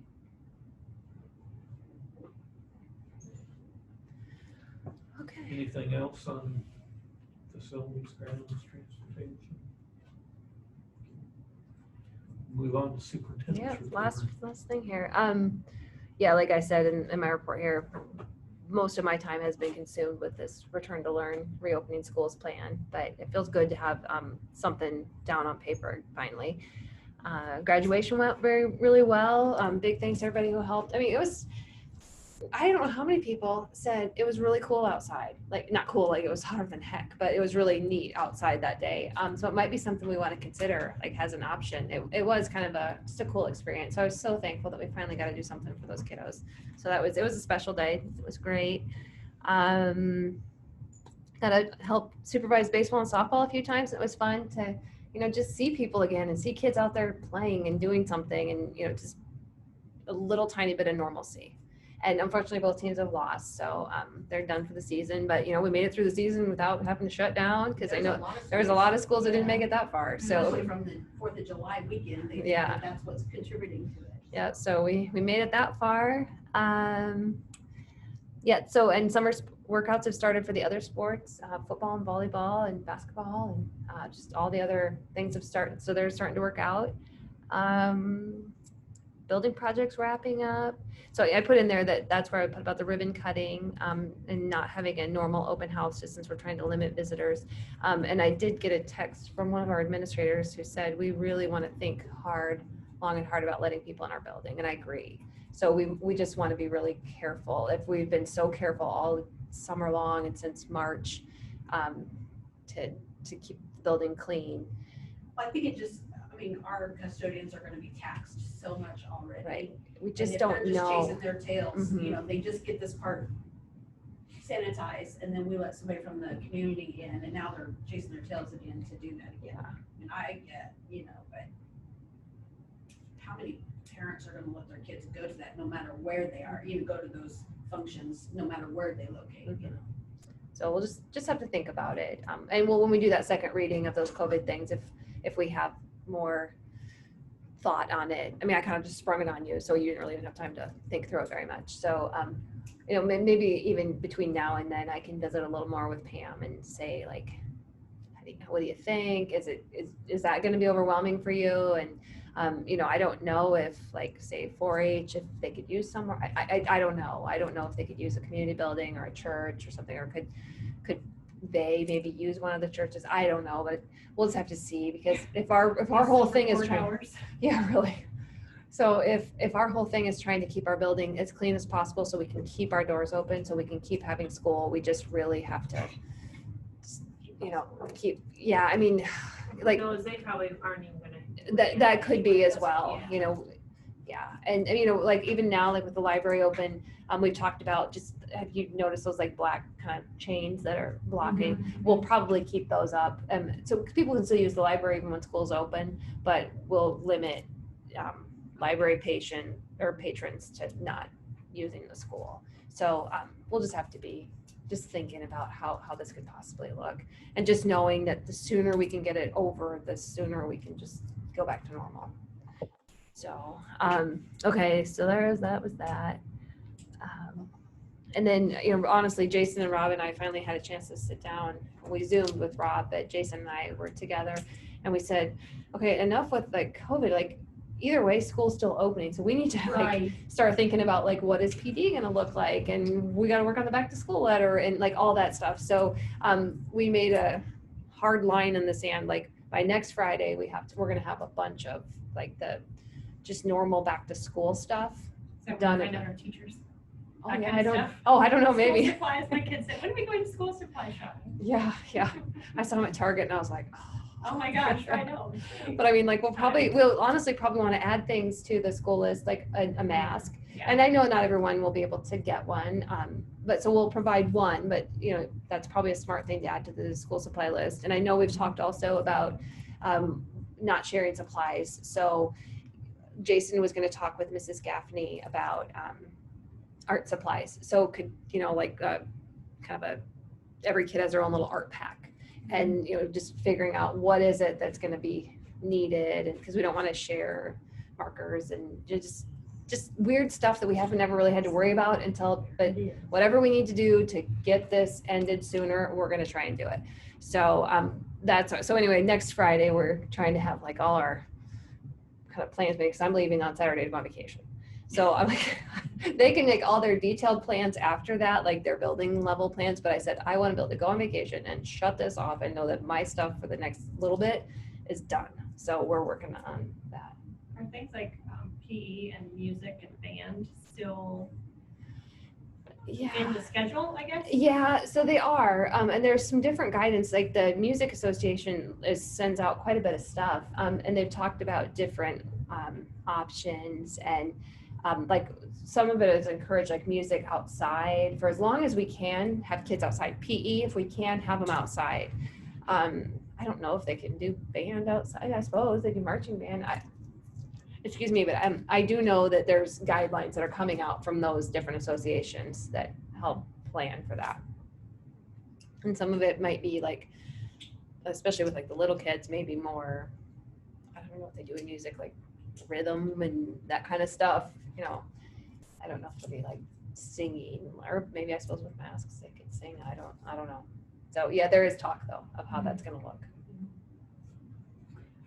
Okay. Anything else on facilities, grounds, transportation? Move on to superintendent's Yeah, report. last thing here. Yeah, like I said in my report here, most of my time has been consumed with this return to learn, reopening schools plan, but it feels good to have something down on paper finally. Graduation went really well. Big thanks to everybody who helped. I mean, I don't know how many people said it was really cool outside. Like, not cool, like it was hotter than heck, but it was really neat outside that day. So it might be something we want to consider, like as an option. It was kind of just a cool experience. So I was so thankful that we finally got to do something for those kiddos. So it was a special day. It was great. Got to help supervise baseball and softball a few times. It was fun to, just see people again and see kids out there playing and doing something, and, just a little tiny bit of normalcy. And unfortunately, both teams have lost, so they're done for the season. But we made it through the season without having to shut down, because I know there was a lot of schools that didn't make it that far. So Especially from the 4th of July weekend, they think Yeah. that that's what's contributing to it. yeah, so we made it that far. Yeah, so and summer workouts have started for the other sports, football and volleyball and basketball, and just all the other things have started. So they're starting to work out. Building projects wrapping up. So I put in there that's where I put about the ribbon cutting and not having a normal open house, just since we're trying to limit visitors. And I did get a text from one of our administrators who said, we really want to think long and hard about letting people in our building. And I agree. So we just want to be really careful. If we've been so careful all summer long and since March to keep the building clean. Well, I think our custodians are gonna be taxed so much already. Right. We And just if don't they're just know. chasing their tails, Mhm. they just get this part sanitized, and then we let somebody from the community in, and now they're chasing their tails again to do that again. Yeah. And I get, but how many parents are gonna let their kids go to that, no matter where they are, go to those functions, no matter where they locate, So we'll just have to think about it. And when we do that second reading of those COVID things, if we have more thought on it. I mean, I kind of just sprung it on you, so you didn't really even have time to think through it very much. So, maybe even between now and then, I can visit a little more with Pam and say, like, what do you think? Is that going to be overwhelming for you? And I don't know if, like, say 4-H, if they could use somewhere. I don't know. I don't know if they could use a community building or a church or something, or could they maybe use one of the churches? I don't know, but we'll just have to see, because if our whole thing is yeah, really. So if our whole thing is trying to keep our building as clean as possible so we can keep our doors open, so we can keep having school, we just really have to, I mean, like, Those, they probably aren't even gonna. that could be as well, Yeah. Yeah, and you know, like even now, like with the library open, we've talked about just, have you noticed those like black kind of chains that are blocking? We'll probably keep those up. So people can still use the library even when school's open, but we'll limit library patrons to not using the school. So we'll just have to be just thinking about how this could possibly look, and just knowing that the sooner we can get it over, the sooner we can just go back to normal. So, okay, so that was that. And then, you know, honestly, Jason and Rob and I finally had a chance to sit down. We Zoomed with Rob, but Jason and I were together, and we said, okay, enough with like COVID, like either way, school's still opening. So we need to like Right. start thinking about like, what is PD gonna look like? And we gotta work on the back to school letter and like all that stuff. So we made a hard line in the sand, like by next Friday, we're gonna have a bunch of like the just normal back to school stuff. So Done we'll it. find out our teachers. Oh, That yeah, kind of stuff. I don't know, School maybe. supplies, my kids said, when are we going to school supply shopping? Yeah. I saw him at Target and I was like, Oh my gosh, I know. But I mean, like, we'll honestly probably want to add things to the school list, like a mask. Yeah. And I know not everyone will be able to get one, but so we'll provide one, but you know, that's probably a smart thing to add to the school supply list. And I know we've talked also about not sharing supplies. So Jason was going to talk with Mrs. Gaffney about art supplies. So could, you know, like kind of every kid has their own little art pack, and, you know, just figuring out what is it that's going to be needed. And because we don't want to share markers and just weird stuff that we haven't never really had to worry about until, but whatever we need to do to get this ended sooner, we're going to try and do it. So so anyway, next Friday, we're trying to have like all our kind of plans made, because I'm leaving on Saturday to go on vacation. So I'm like, they can make all their detailed plans after that, like their building level plans. But I said, I want to be able to go on vacation and shut this off and know that my stuff for the next little bit is done. So we're working on that. Are things like PE and music and band still in the schedule, I guess? Yeah, so they are, and there's some different guidance. Like the Music Association sends out quite a bit of stuff, and they've talked about different options, and like some of it is encouraged, like music outside for as long as we can have kids outside. PE, if we can have them outside. I don't know if they can do band outside. I suppose they do marching band. Excuse me, but I do know that there's guidelines that are coming out from those different associations that help plan for that. And some of it might be like, especially with like the little kids, maybe more, I don't know what they do in music, like rhythm and that kind of stuff. You know, I don't know if they'll be like singing, or maybe I suppose with masks they could sing. I don't know. So yeah, there is talk though of how that's gonna look.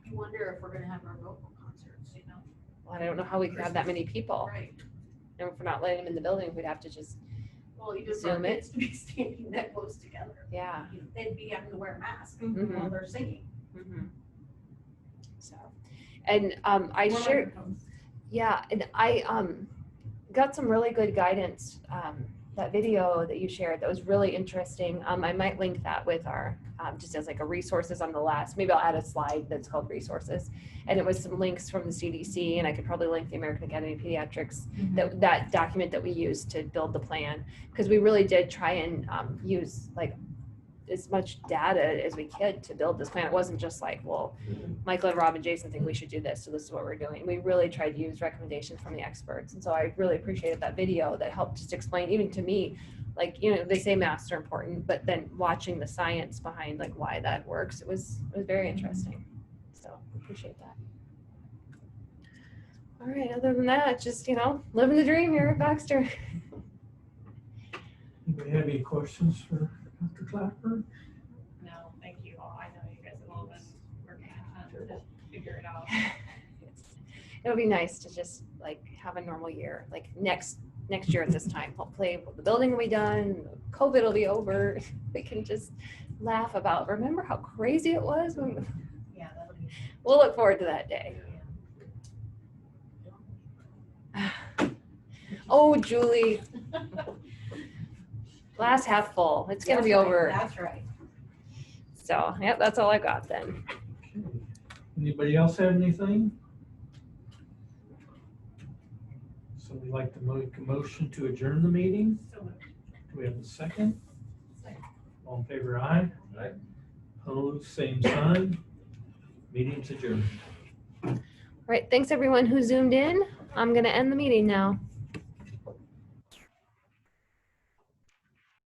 I wonder if we're gonna have our vocal concerts, you know? Well, I don't know how we could have that many people. Right. And if we're not letting them in the building, we'd have to just, Well, even for Zoom it. kids to be standing that close together, yeah. you know, they'd be having to wear a mask Mhm. while they're singing. So, and I More shared, microphones. yeah, and I got some really good guidance. That video that you shared, that was really interesting. I might link that with our, just as like a resources on the last, maybe I'll add a slide that's called resources. And it was some links from the CDC, and I could probably link the American Academy of Pediatrics, that document that we used to build the plan. Because we really did try and use like as much data as we could to build this plan. It wasn't just like, well, Michael and Rob and Jason think we should do this, so this is what we're doing. We really tried to use recommendations from the experts. And so I really appreciated that video that helped just explain, even to me, like, you know, they say masks are important, but then watching the science behind like why that works, it was very interesting. So appreciate that. All right, other than that, just, you know, living the dream here at Baxter. Anybody have any questions for Dr. Clapper? No, thank you all. I know you guys have all been working a ton to figure it out. It'll be nice to just like have a normal year, like next year at this time. Hopefully the building will be done, COVID will be over. We can just laugh about, remember how crazy it was? Yeah, that'll be. We'll look forward to that day. Oh, Julie, glass half full. It's gonna That's be right, over. That's right. So, yep, that's all I got then. Anybody else have anything? Somebody like to make a motion to adjourn the meeting? So moved. Do we have a second? Second. All in favor, aye? Aye. Opposed, same sign. Meeting's adjourned. All right, thanks everyone who zoomed in. I'm gonna end the meeting now.